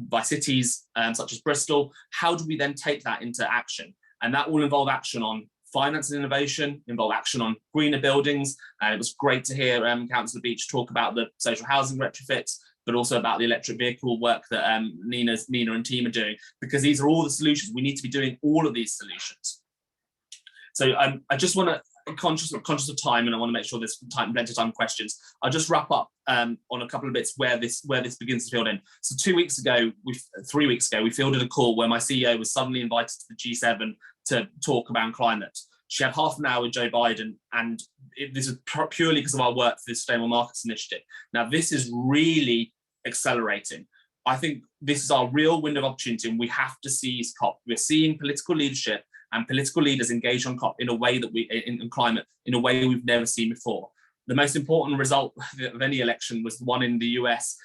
by cities such as Bristol, how do we then take that into action? And that will involve action on finance and innovation, involve action on greener buildings. It was great to hear Councillor Beach talk about the social housing retrofits, but also about the electric vehicle work that Nina and team are doing, because these are all the solutions. We need to be doing all of these solutions. So I just want to, conscious of time, and I want to make sure there's plenty of time for questions. I'll just wrap up on a couple of bits where this begins to field in. So 3 weeks ago, we fielded a call where my CEO was suddenly invited to the G7 to talk about climate. She had half an hour with Joe Biden, and this is purely because of our work for the Sustainable Markets Initiative. Now, this is really accelerating. I think this is our real window of opportunity, and we have to seize COP. We're seeing political leadership and political leaders engage on COP in a way that in climate in a way we've never seen before. The most important result of any election was the one in the US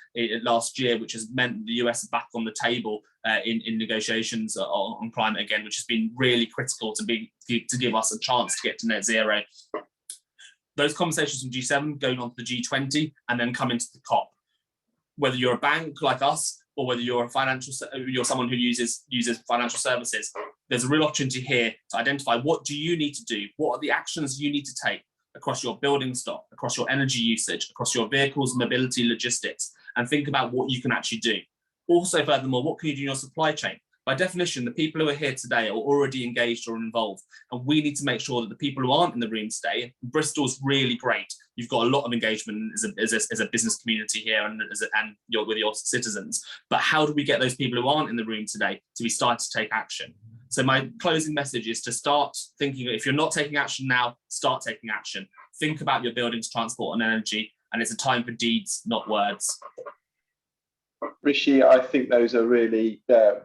last year, which has meant the US is back on the table in negotiations on climate again, which has been really critical to give us a chance to get to net zero. Those conversations from G7 going on to the G20 and then come into the COP. Whether you're a bank like us or whether you're you're someone who uses financial services, there's a real opportunity here to identify what do you need to do, what are the actions you need to take across your building stock, across your energy usage, across your vehicles, mobility, logistics, and think about what you can actually do. Also, furthermore, what can you do in your supply chain? By definition, the people who are here today are already engaged or involved, and we need to make sure that the people who aren't in the room today, Bristol's really great. You've got a lot of engagement as a business community here and with your citizens. But how do we get those people who aren't in the room today to be starting to take action? So my closing message is to start thinking, if you're not taking action now, start taking action. Think about your buildings, transport and energy, and it's a time for deeds, not words. Rishi, I think those are really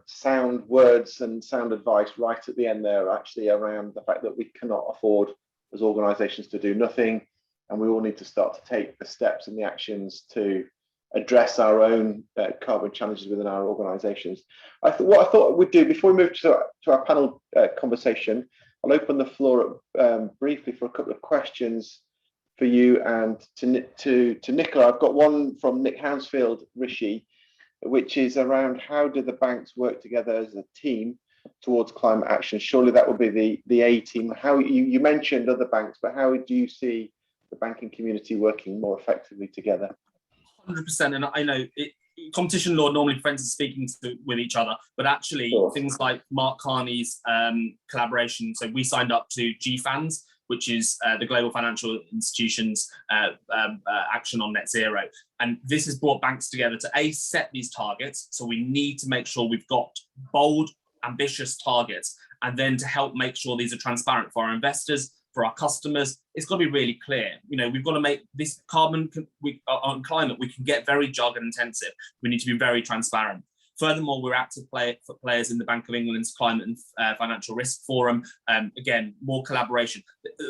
sound words and sound advice right at the end there, actually, around the fact that we cannot afford as organisations to do nothing, and we all need to start to take the steps and the actions to address our own carbon challenges within our organisations. What I thought we'd do before we move to our panel conversation, I'll open the floor up briefly for a couple of questions for you and to Nicola. I've got one from Nick Hounsfield, Rishi, which is around how do the banks work together as a team towards climate action? Surely that would be the A team. How you mentioned other banks, but how do you see the banking community working more effectively together? 100%, and I know competition law normally prevents us speaking with each other, but actually things like Mark Carney's collaboration. So we signed up to GFANZ, which is the Global Financial Institutions action on net zero. And this has brought banks together to set these targets. So we need to make sure we've got bold, ambitious targets, and then to help make sure these are transparent for our investors, for our customers. It's got to be really clear. We've got to make this on climate, we can get very jargon intensive. We need to be very transparent. Furthermore, we're active players in the Bank of England's Climate and Financial Risk Forum. Again, more collaboration.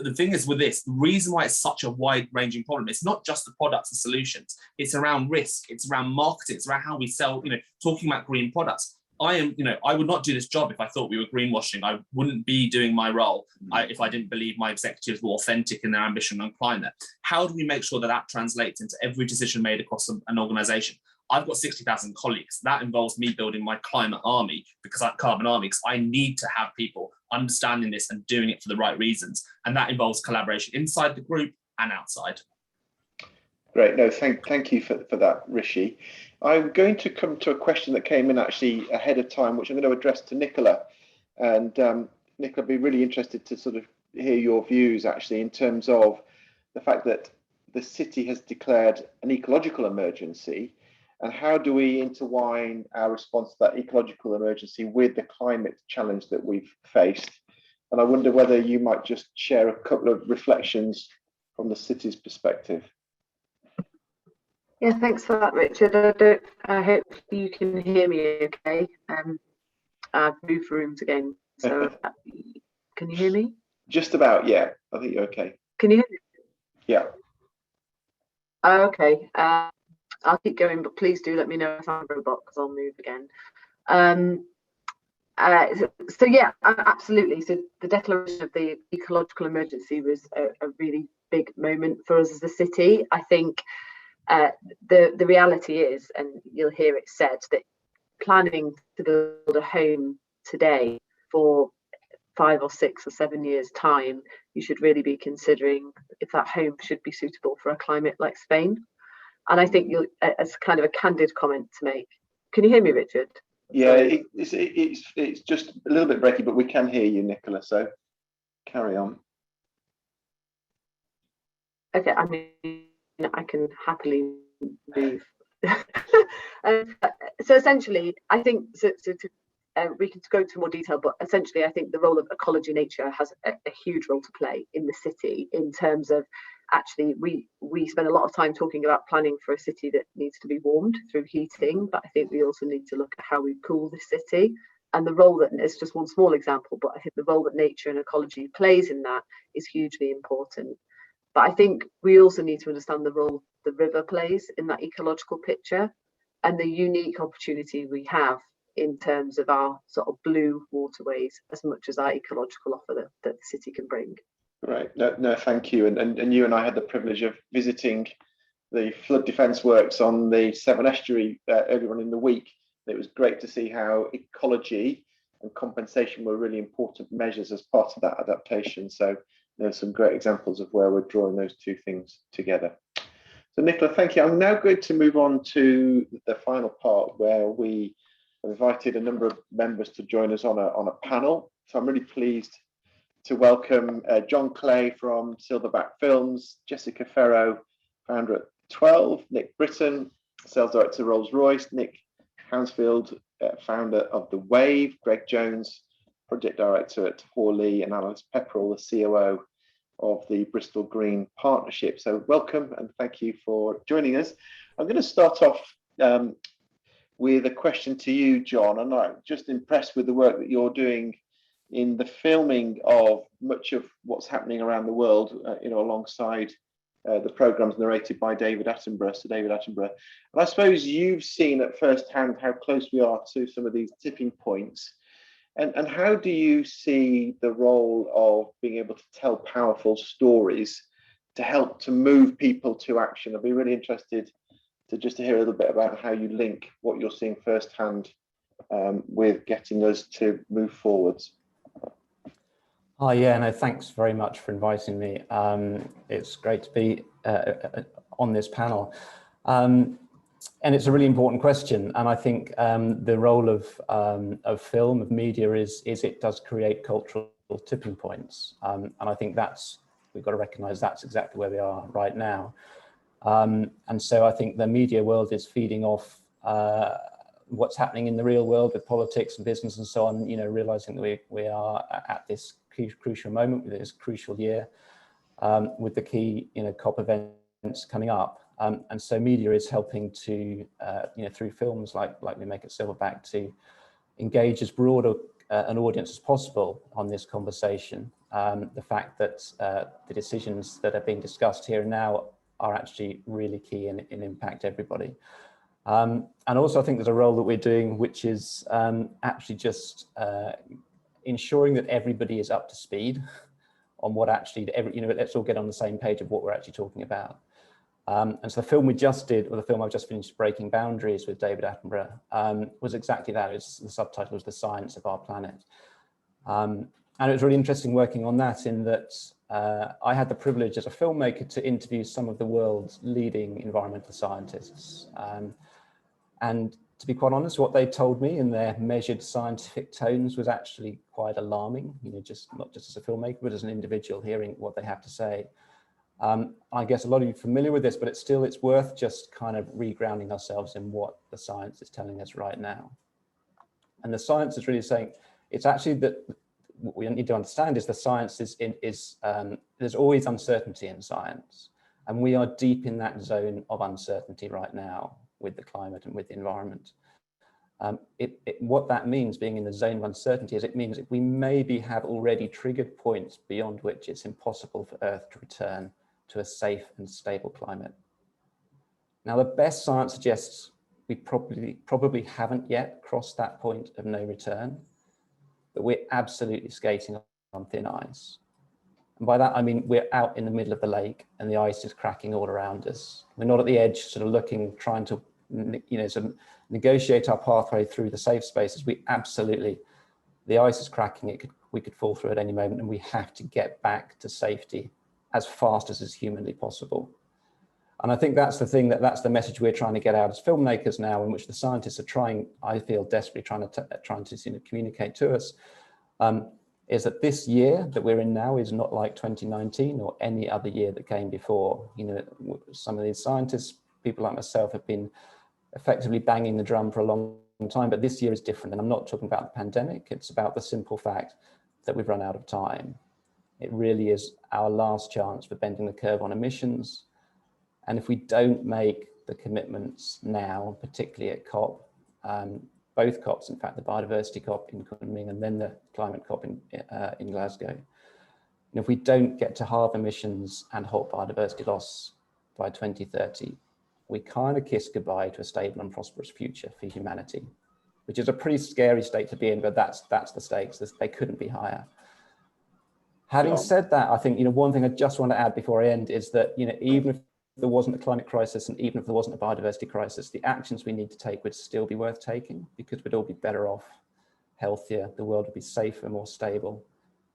The thing is with this, the reason why it's such a wide-ranging problem, it's not just the products and solutions. It's around risk. It's around marketing. It's around how we sell, talking about green products. I would not do this job if I thought we were greenwashing. I wouldn't be doing my role if I didn't believe my executives were authentic in their ambition on climate. How do we make sure that that translates into every decision made across an organisation? I've got 60,000 colleagues. That involves me building my climate army, carbon army, because I need to have people understanding this and doing it for the right reasons. And that involves collaboration inside the group and outside. Great. No, thank you for that, Rishi. I'm going to come to a question that came in actually ahead of time, which I'm going to address to Nicola. And Nicola, I'd be really interested to sort of hear your views actually in terms of the fact that the city has declared an ecological emergency, and how do we intertwine our response to that ecological emergency with the climate challenge that we've faced? And I wonder whether you might just share a couple of reflections from the city's perspective. Yeah, thanks for that, Richard. I hope you can hear me okay. I've moved rooms again, so can you hear me? Just about, yeah. I think you're okay. Can you hear me? Yeah. Okay. I'll keep going, but please do let me know if I'm a robot, because I'll move again. So yeah, absolutely. So the declaration of the ecological emergency was a really big moment for us as a city. I think the reality is, and you'll hear it said, that planning to build a home today for 5 or 6 or 7 years time, you should really be considering if that home should be suitable for a climate like Spain. And I think as kind of a candid comment to make. Can you hear me, Richard? Yeah, it's just a little bit breaky, but we can hear you, Nicola, so carry on. Okay, I mean, I can happily move. So essentially, I think we can go into more detail, but essentially I think the role of ecology nature has a huge role to play in the city, in terms of actually we spend a lot of time talking about planning for a city that needs to be warmed through heating, but I think we also need to look at how we cool the city, and the role that is just one small example, but I think the role that nature and ecology plays in that is hugely important. But I think we also need to understand the role the river plays in that ecological picture, and the unique opportunity we have in terms of our sort of blue waterways, as much as our ecological offer that the city can bring. Right. No, thank you. And you and I had the privilege of visiting the flood defence works on the Severn Estuary earlier on in the week. It was great to see how ecology and compensation were really important measures as part of that adaptation. So there's some great examples of where we're drawing those two things together. So Nicola, thank you. I'm now going to move on to the final part, where we have invited a number of members to join us on a panel. So I'm really pleased to welcome John Clay from Silverback Films, Jessica Ferro, founder at 12, Nick Britton, sales director Rolls-Royce, Nick Hansfield, founder of The Wave, Greg Jones, project director at Hawley, and Alice Pepperell, the COO of the Bristol Green Partnership. So welcome and thank you for joining us. I'm going to start off with a question to you, John, and I'm just impressed with the work that you're doing in the filming of much of what's happening around the world, alongside the programmes narrated by David Attenborough, Sir David Attenborough. And I suppose you've seen at first hand how close we are to some of these tipping points. And how do you see the role of being able to tell powerful stories to help to move people to action? I'd be really interested to hear a little bit about how you link what you're seeing firsthand with getting us to move forwards. Oh yeah, no, thanks very much for inviting me. It's great to be on this panel. And it's a really important question. And I think the role of film, of media, is it does create cultural tipping points. And I think we've got to recognise that's exactly where we are right now. And so I think the media world is feeding off what's happening in the real world with politics and business and so on, realising that we are at this crucial moment, with this crucial year, with the key COP events coming up. And so media is helping to, through films like we make at Silverback, to engage as broad an audience as possible on this conversation. The fact that the decisions that are being discussed here and now are actually really key and impact everybody. And also I think there's a role that we're doing, which is actually just ensuring that everybody is up to speed on what actually, let's all get on the same page of what we're actually talking about. And so the film we just did, or the film I've just finished, Breaking Boundaries with David Attenborough, was exactly that. The subtitle was The Science of Our Planet. And it was really interesting working on that, in that I had the privilege as a filmmaker to interview some of the world's leading environmental scientists. And to be quite honest, what they told me in their measured scientific tones was actually quite alarming, not just as a filmmaker, but as an individual, hearing what they have to say. I guess a lot of you are familiar with this, but it's worth just kind of regrounding ourselves in what the science is telling us right now. And the science is really saying, it's actually that what we need to understand is the science there's always uncertainty in science. And we are deep in that zone of uncertainty right now with the climate and with the environment. What that means, being in the zone of uncertainty, is it means that we maybe have already triggered points beyond which it's impossible for Earth to return to a safe and stable climate. Now, the best science suggests we probably haven't yet crossed that point of no return, but we're absolutely skating on thin ice. And by that, I mean, we're out in the middle of the lake and the ice is cracking all around us. We're not at the edge, sort of looking, trying to, sort of negotiate our pathway through the safe spaces. The ice is cracking, we could fall through at any moment, and we have to get back to safety as fast as is humanly possible. And I think that's the thing, that's the message we're trying to get out as filmmakers now, in which the scientists are trying, I feel, desperately trying to communicate to us, is that this year that we're in now is not like 2019 or any other year that came before. Some of these scientists, people like myself, have been effectively banging the drum for a long time, but this year is different. And I'm not talking about the pandemic, it's about the simple fact that we've run out of time. It really is our last chance for bending the curve on emissions. And if we don't make the commitments now, particularly at COP, both COPs, in fact, the biodiversity COP in Kunming and then the climate COP in Glasgow, and if we don't get to halve emissions and halt biodiversity loss by 2030, we kind of kiss goodbye to a stable and prosperous future for humanity, which is a pretty scary state to be in, but that's the stakes. They couldn't be higher. Having said that, I think one thing I just want to add before I end is that even if there wasn't a climate crisis and even if there wasn't a biodiversity crisis, the actions we need to take would still be worth taking, because we'd all be better off, healthier, the world would be safer, more stable.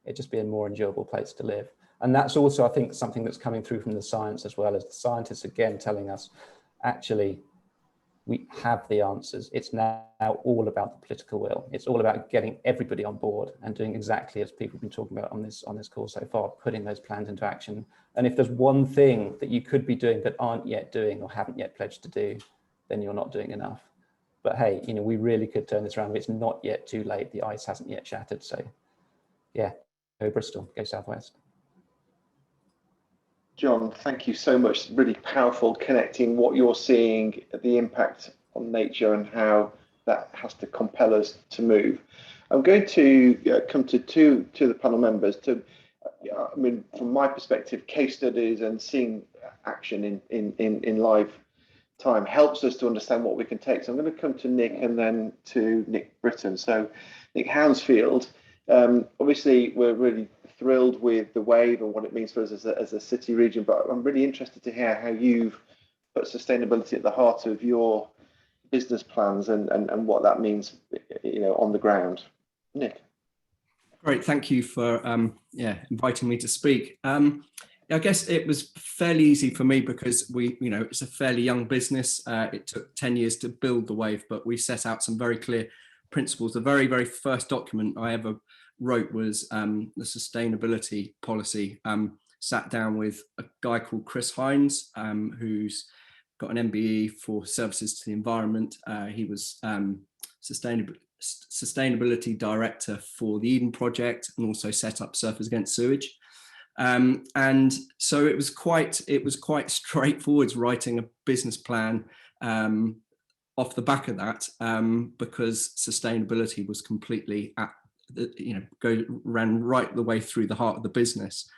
It'd just be a more enjoyable place to live. And that's also, I think, something that's coming through from the science as well, as the scientists again telling us, actually, we have the answers. It's now all about the political will. It's all about getting everybody on board and doing exactly as people have been talking about on this call so far, putting those plans into action. And if there's one thing that you could be doing but aren't yet doing or haven't yet pledged to do, then you're not doing enough. But hey, we really could turn this around. It's not yet too late. The ice hasn't yet shattered. So yeah, go Bristol, go Southwest. John, thank you so much. Really powerful, connecting what you're seeing, the impact on nature and how that has to compel us to move. I'm going to come to the panel members. I mean, from my perspective, case studies and seeing action in live time helps us to understand what we can take. So I'm going to come to Nick and then to Nick Britton. So Nick Hounsfield, obviously we're really thrilled with the wave and what it means for us as a city region, but I'm really interested to hear how you've put sustainability at the heart of your business plans and what that means, on the ground. Nick. Great, thank you for inviting me to speak. I guess it was fairly easy for me because it's a fairly young business. It took 10 years to build the wave, but we set out some very clear principles. The very, very first document I ever wrote was the sustainability policy. Sat down with a guy called Chris Hines, who's got an MBE for services to the environment. He was sustainability director for the Eden Project and also set up Surfers Against Sewage. And so it was quite straightforward writing a business plan off the back of that, because sustainability was completely at ran right the way through the heart of the business.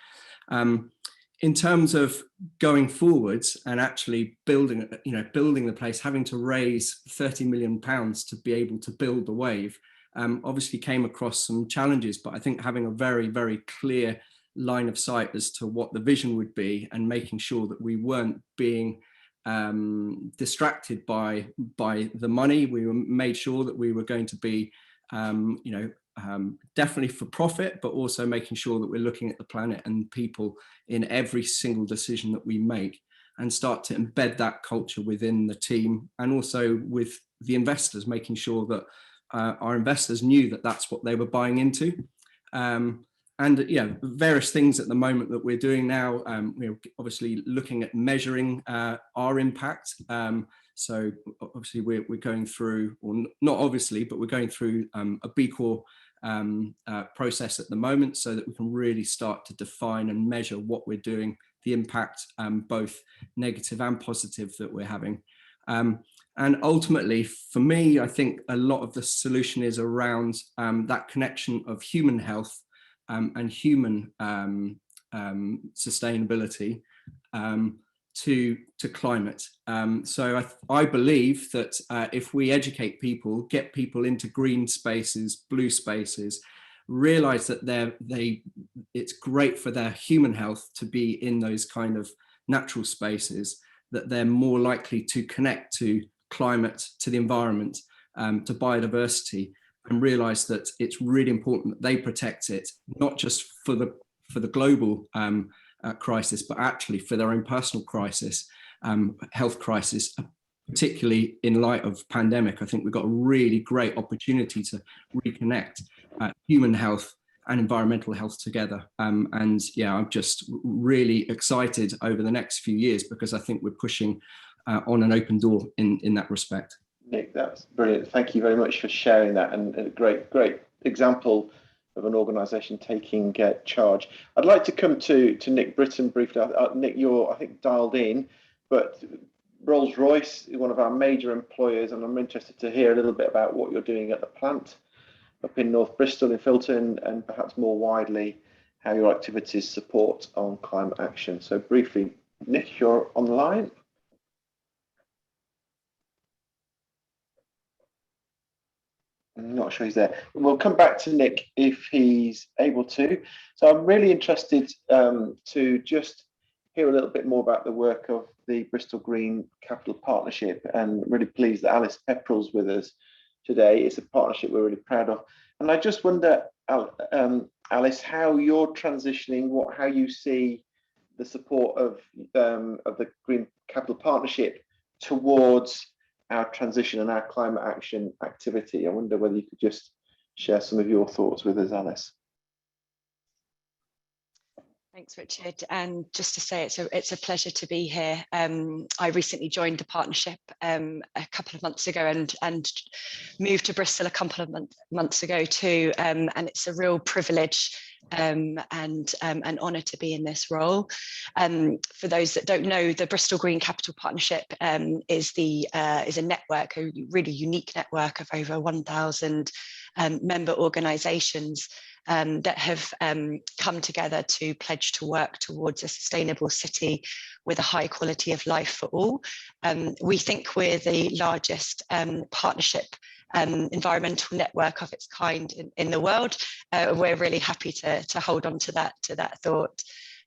In terms of going forwards and actually building the place, having to raise £30 million to be able to build the wave, obviously came across some challenges, but I think having a very, very clear line of sight as to what the vision would be and making sure that we weren't being distracted by the money. We made sure that we were going to be definitely for profit, but also making sure that we're looking at the planet and people in every single decision that we make, and start to embed that culture within the team, and also with the investors, making sure that our investors knew that that's what they were buying into. And various things at the moment that we're doing now, obviously looking at measuring our impact. So obviously we're going through, or not obviously, but we're going through a B Corp process at the moment, so that we can really start to define and measure what we're doing, the impact, both negative and positive, that we're having. And ultimately, for me, I think a lot of the solution is around that connection of human health and human sustainability to climate. So I believe that if we educate people, get people into green spaces, blue spaces, realize that it's great for their human health to be in those kind of natural spaces, that they're more likely to connect to climate, to the environment, to biodiversity, and realize that it's really important that they protect it, not just for the global crisis, but actually for their own personal crisis, health crisis, particularly in light of pandemic. I think we've got a really great opportunity to reconnect human health and environmental health together. And yeah, I'm just really excited over the next few years, because I think we're pushing on an open door in that respect. Nick, that's brilliant. Thank you very much for sharing that, and a great example of an organisation taking charge. I'd like to come to Nick Britton briefly. Nick, you're, I think, dialed in, but Rolls-Royce is one of our major employers, and I'm interested to hear a little bit about what you're doing at the plant up in North Bristol in Filton, and perhaps more widely, how your activities support on climate action. So briefly, Nick, you're on the line. I'm not sure he's there. We'll come back to Nick if he's able to. So I'm really interested to just hear a little bit more about the work of the Bristol Green Capital Partnership, and really pleased that Alice Pepperell's with us today. It's a partnership we're really proud of. And I just wonder, Alice, how you're transitioning, how you see the support of the Green Capital Partnership towards our transition and our climate action activity. I wonder whether you could just share some of your thoughts with us, Alice. Thanks, Richard. And just to say, it's a pleasure to be here. I recently joined the partnership a couple of months ago, and moved to Bristol a couple of months ago too. And it's a real privilege and an honour to be in this role. For those that don't know, the Bristol Green Capital Partnership is a network, a really unique network of over 1,000 member organisations that have come together to pledge to work towards a sustainable city with a high quality of life for all. We think we're the largest partnership environmental network of its kind in the world. We're really happy to hold on to that thought.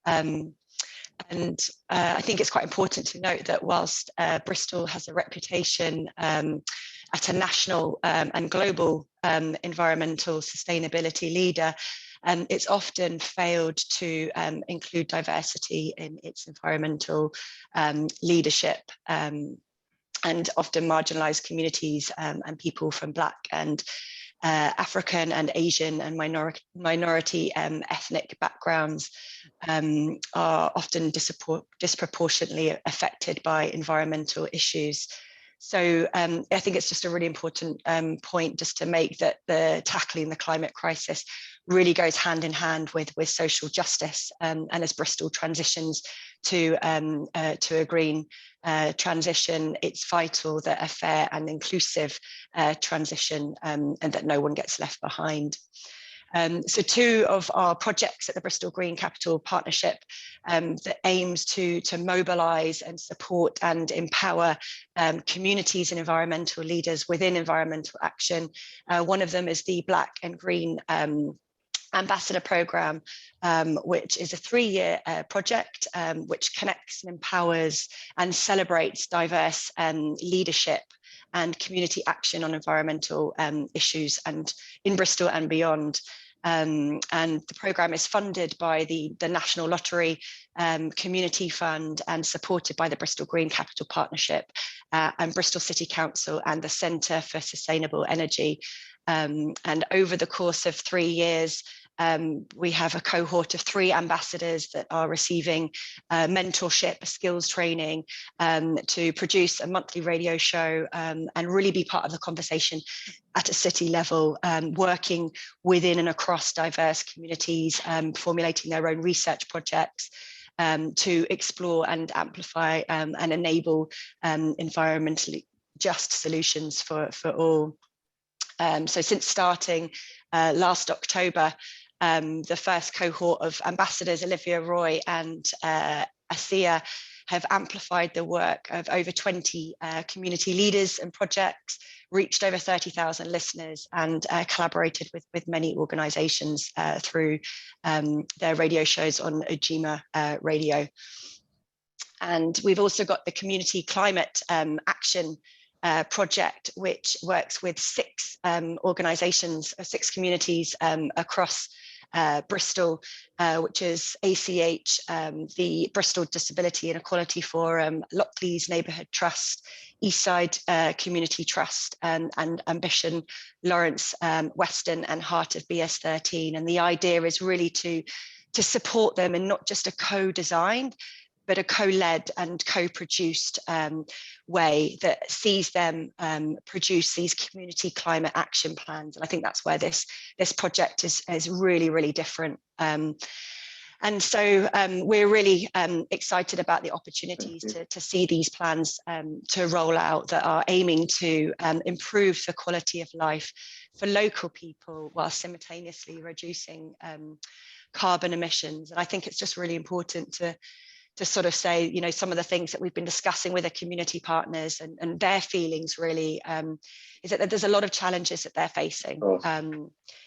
And I think it's quite important to note that whilst Bristol has a reputation at a national and global environmental sustainability leader, it's often failed to include diversity in its environmental leadership, and often marginalised communities and people from Black and African and Asian and minority ethnic backgrounds are often disproportionately affected by environmental issues. So I think it's just a really important point just to make, that tackling the climate crisis really goes hand in hand with social justice. And as Bristol transitions to a green transition, it's vital that a fair and inclusive transition, and that no one gets left behind. So two of our projects at the Bristol Green Capital Partnership that aims to mobilise and support and empower communities and environmental leaders within environmental action. One of them is the Black and Green Ambassador Programme, which is a 3-year project which connects and empowers and celebrates diverse leadership and community action on environmental issues and in Bristol and beyond. And the programme is funded by the National Lottery Community Fund and supported by the Bristol Green Capital Partnership and Bristol City Council and the Centre for Sustainable Energy. And over the course of 3 years, we have a cohort of 3 ambassadors that are receiving mentorship, skills training to produce a monthly radio show and really be part of the conversation at a city level, working within and across diverse communities, formulating their own research projects to explore and amplify and enable environmentally just solutions for all. So since starting last October, the first cohort of ambassadors, Olivia Roy and Asia, have amplified the work of over 20 community leaders and projects, reached over 30,000 listeners, and collaborated with many organisations through their radio shows on Ujima Radio. And we've also got the Community Climate Action project, which works with 6 organisations, 6 communities across Bristol, which is ACH, the Bristol Disability and Equality Forum, Lockleys Neighbourhood Trust, Eastside Community Trust, and Ambition, Lawrence, Weston and Heart of BS13. And the idea is really to support them in not just a co-designed, but a co-led and co-produced way that sees them produce these community climate action plans. And I think that's where this project is really, really different. And so we're really excited about the opportunities to see these plans to roll out that are aiming to improve the quality of life for local people while simultaneously reducing carbon emissions. And I think it's just really important to sort of say, you know, some of the things that we've been discussing with the community partners and their feelings really is that there's a lot of challenges that they're facing.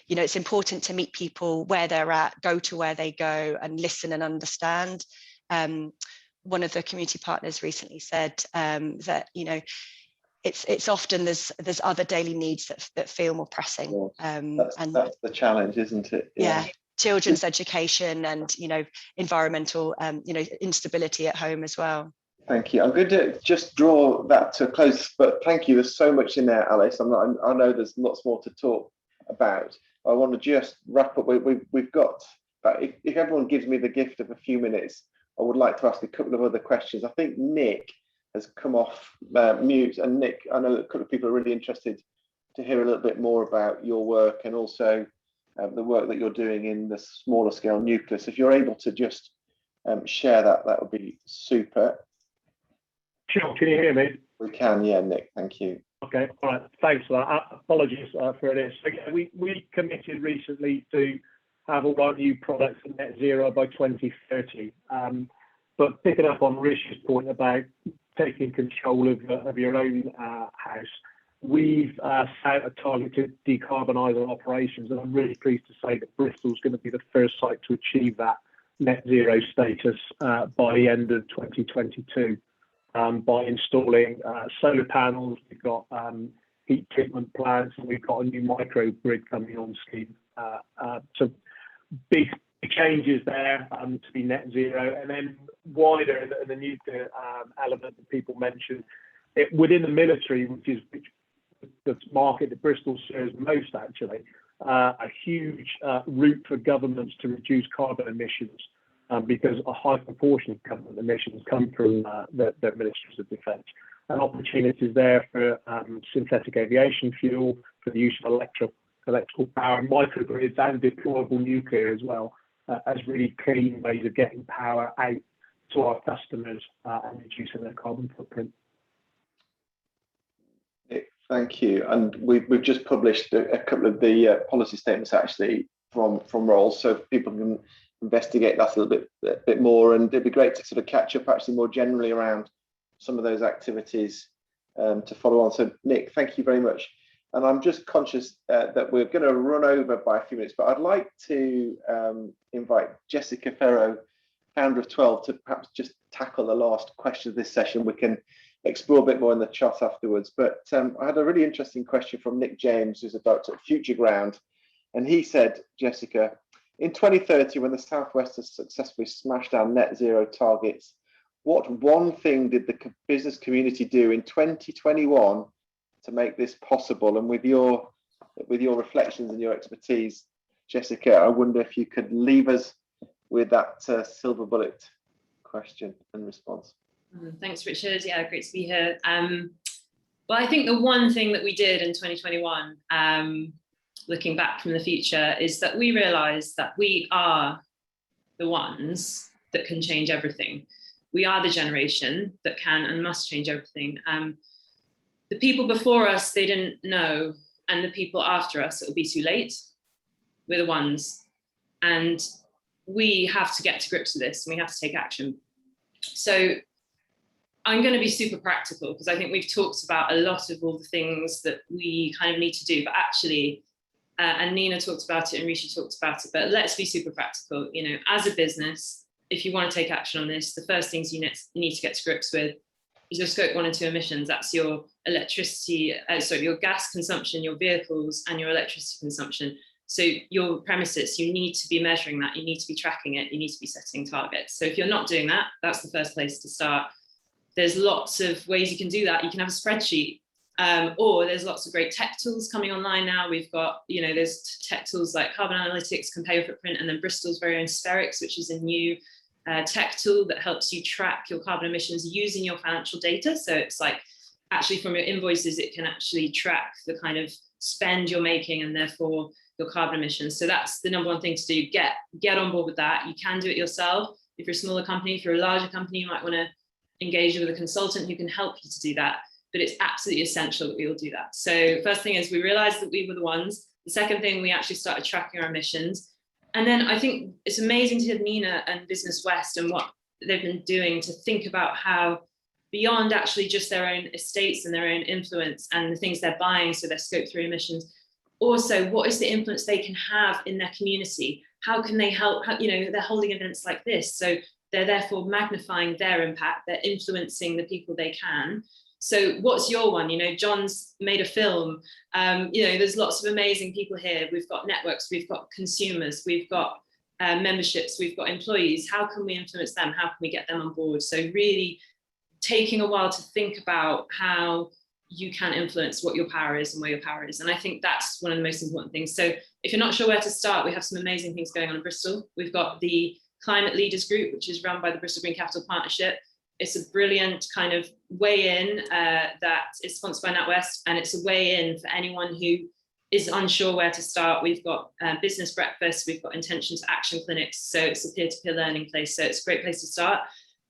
You know, it's important to meet people where they're at, go to where they go and listen and understand. One of the community partners recently said that, you know, it's often there's other daily needs that feel more pressing. That's the challenge, isn't it? Yeah. Children's education and, you know, environmental, you know, instability at home as well. Thank you. I'm going to just draw that to a close, but thank you. There's so much in there, Alice. I know there's lots more to talk about. I want to just wrap up. We've got, if everyone gives me the gift of a few minutes, I would like to ask a couple of other questions. I think Nick has come off mute, and Nick, I know a couple of people are really interested to hear a little bit more about your work and also the work that you're doing in the smaller scale nucleus. If you're able to just share that would be super. Sure, can you hear me? We can, yeah, Nick, thank you. Okay, all right, thanks for that. Apologies for this. Okay, we committed recently to have all our new products at net zero by 2030. But picking up on Rishi's point about taking control of your own house, we've set a target to decarbonise our operations, and I'm really pleased to say that Bristol's going to be the first site to achieve that net zero status by the end of 2022 by installing solar panels. We've got heat treatment plants, and we've got a new microgrid coming on scheme. So big changes there to be net zero, and then wider the nuclear element that people mentioned. Within the military, which the market that Bristol serves most, actually, a huge route for governments to reduce carbon emissions because a high proportion of government emissions come from the ministries of defence. And opportunities there for synthetic aviation fuel, for the use of electrical power, microgrids, and deployable nuclear as well, as really clean ways of getting power out to our customers and reducing their carbon footprint. Thank you. And we've just published a couple of the policy statements actually from Rolls, so people can investigate that a little bit more, and it'd be great to sort of catch up actually more generally around some of those activities to follow on. So Nick, thank you very much. And I'm just conscious that we're going to run over by a few minutes, but I'd like to invite Jessica Ferro, founder of 12, to perhaps just tackle the last question of this session. We can explore a bit more in the chat afterwards, but I had a really interesting question from Nick James, who's a director at Future Ground, and he said, Jessica, in 2030, when the Southwest has successfully smashed our net zero targets, what one thing did the business community do in 2021 to make this possible? And with your reflections and your expertise, Jessica, I wonder if you could leave us with that silver bullet question and response. Thanks, Richard. Yeah, great to be here. Well, I think the one thing that we did in 2021, looking back from the future, is that we realized that we are the ones that can change everything. We are the generation that can and must change everything. The people before us, they didn't know, and the people after us, it will be too late. We're the ones. And we have to get to grips with this, and we have to take action. So I'm going to be super practical, because I think we've talked about a lot of all the things that we kind of need to do, but actually, and Nina talked about it and Rishi talked about it, but let's be super practical. You know, as a business, if you want to take action on this, the first things you need to get to grips with is your scope 1 and 2 emissions. That's your electricity, your gas consumption, your vehicles, and your electricity consumption. So your premises, you need to be measuring that, you need to be tracking it, you need to be setting targets. So if you're not doing that, that's the first place to start. There's lots of ways you can do that. You can have a spreadsheet, or there's lots of great tech tools coming online now. We've got, you know, there's tech tools like Carbon Analytics, Compare Your Footprint, and then Bristol's very own Spherics, which is a new tech tool that helps you track your carbon emissions using your financial data. So it's like, actually from your invoices, it can actually track the kind of spend you're making and therefore your carbon emissions. So that's the number one thing to do. Get on board with that. You can do it yourself. If you're a smaller company, if you're a larger company, you might want to engage with a consultant who can help you to do that. But it's absolutely essential that we all do that. So first thing is we realized that we were the ones. The second thing, we actually started tracking our emissions. And then I think it's amazing to hear Nina and Business West and what they've been doing to think about how beyond actually just their own estates and their own influence and the things they're buying, so their scope 3 emissions, also what is the influence they can have in their community? How can they help? You know, they're holding events like this, so they're therefore magnifying their impact, they're influencing the people they can. So what's your one? You know, John's made a film. You know, there's lots of amazing people here. We've got networks, we've got consumers, we've got memberships, we've got employees. How can we influence them? How can we get them on board? So really taking a while to think about how you can influence what your power is and where your power is. And I think that's one of the most important things. So if you're not sure where to start, we have some amazing things going on in Bristol. We've got the Climate Leaders Group, which is run by the Bristol Green Capital Partnership. It's a brilliant kind of way-in that is sponsored by NatWest, and it's a way-in for anyone who is unsure where to start. We've got business breakfast, we've got intention to action clinics, so it's a peer-to-peer learning place, so it's a great place to start.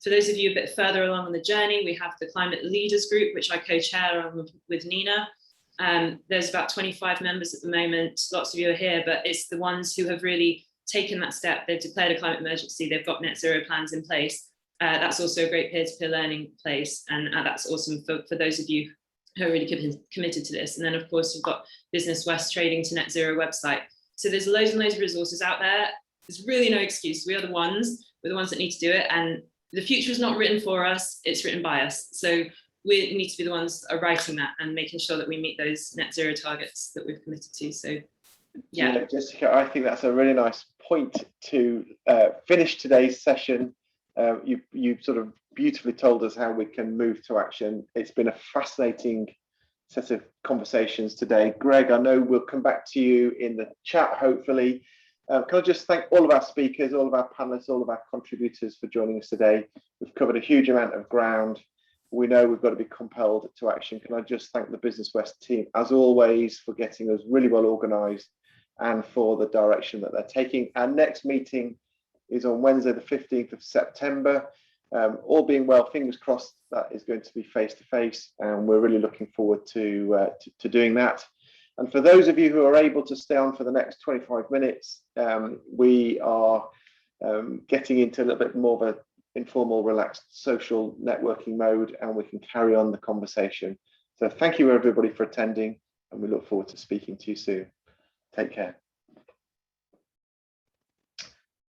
For those of you a bit further along on the journey, we have the Climate Leaders Group, which I co-chair with Nina. There's about 25 members at the moment, lots of you are here, but it's the ones who have really taken that step. They've declared a climate emergency, they've got net zero plans in place. That's also a great peer-to-peer learning place, and that's awesome for those of you who are really committed to this. And then of course, we've got Business West Trading to Net Zero website. So there's loads and loads of resources out there. There's really no excuse. We're the ones that need to do it. And the future is not written for us, it's written by us. So we need to be the ones that are writing that and making sure that we meet those net zero targets that we've committed to. So yeah, Jessica, I think that's a really nice point to finish today's session. You've sort of beautifully told us how we can move to action. It's been a fascinating set of conversations today. Greg, I know we'll come back to you in the chat, hopefully. Can I just thank all of our speakers, all of our panelists, all of our contributors for joining us today. We've covered a huge amount of ground. we know we've got to be compelled to action. Can I just thank the Business West team, as always, for getting us really well organised and for the direction that they're taking. Our next meeting is on Wednesday, the 15th of September. All being well, fingers crossed, that is going to be face-to-face, and we're really looking forward to doing that. And for those of you who are able to stay on for the next 25 minutes, we are getting into a little bit more of an informal, relaxed social networking mode, and we can carry on the conversation. So thank you everybody for attending, and we look forward to speaking to you soon. Take care.